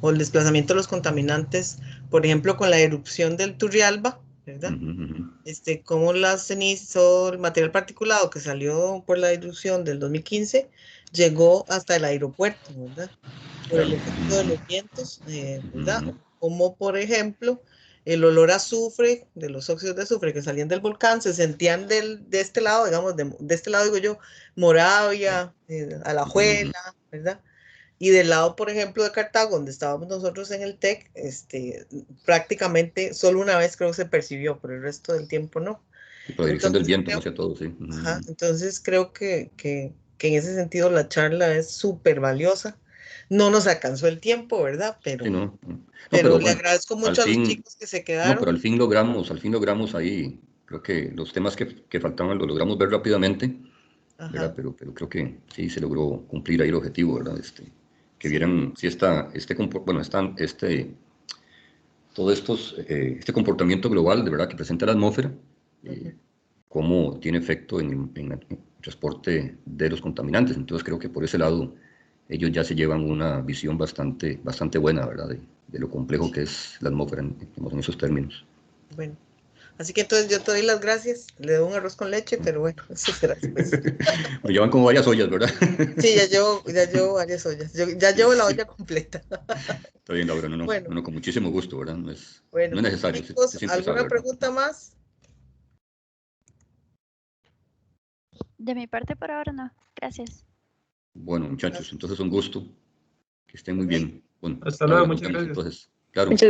o el desplazamiento de los contaminantes, por ejemplo, con la erupción del Turrialba, ¿verdad? Ujú, ujú. Como las cenizas o el material particulado que salió por la erupción del 2015 llegó hasta el aeropuerto, ¿verdad? Por el Claro. efecto de Ujú, los vientos, ¿verdad? ujú, Como por ejemplo el olor a azufre, de los óxidos de azufre que salían del volcán, se sentían de este lado, digamos, de este lado digo yo, Moravia, ujú. Alajuela, ¿verdad? Y del lado, por ejemplo, de Cartago, donde estábamos nosotros en el TEC, prácticamente solo una vez creo que se percibió, pero el resto del tiempo no. Y por la dirección del Entonces viento, más creo, que todo, sí. Ujú, ajá, ujú. entonces creo que en ese sentido la charla es súper valiosa. No nos alcanzó el tiempo, ¿verdad? Sí, no. No, no, Pero pero le bueno, agradezco al mucho a los fin, chicos que se no, pero quedaron. al fin logramos ahí, creo que los temas que faltaban los logramos ver rápidamente, ¿verdad? Ajá, Pero creo que sí se logró cumplir ahí el objetivo, ¿verdad? Que sí. vieran si todo este comportamiento global, de verdad, que presenta la atmósfera, Ujú. eh, cómo tiene efecto en el transporte de los contaminantes. Entonces creo que por ese lado ellos ya se llevan una visión bastante buena, ¿verdad? De lo complejo Sí, que es la atmósfera en esos términos. bueno. Así que entonces yo te doy las gracias. Le doy un arroz con leche, pero bueno, eso será después. Lo llevan como varias ollas, ¿verdad? Sí, ya llevo varias ollas. Ya Sí, llevo la olla completa. está bien, Laura, Bueno, con muchísimo gusto, ¿verdad? No bueno. es necesario, se Chicos, siempre sabe, ¿alguna ¿verdad? pregunta más? De mi parte por ahora no. Gracias. Bueno, muchachos, Gracias. entonces un gusto, que estén muy Ok. bien. Bueno, Hasta luego, Laura, nos muchas vemos gracias. entonces. Claro. Muchas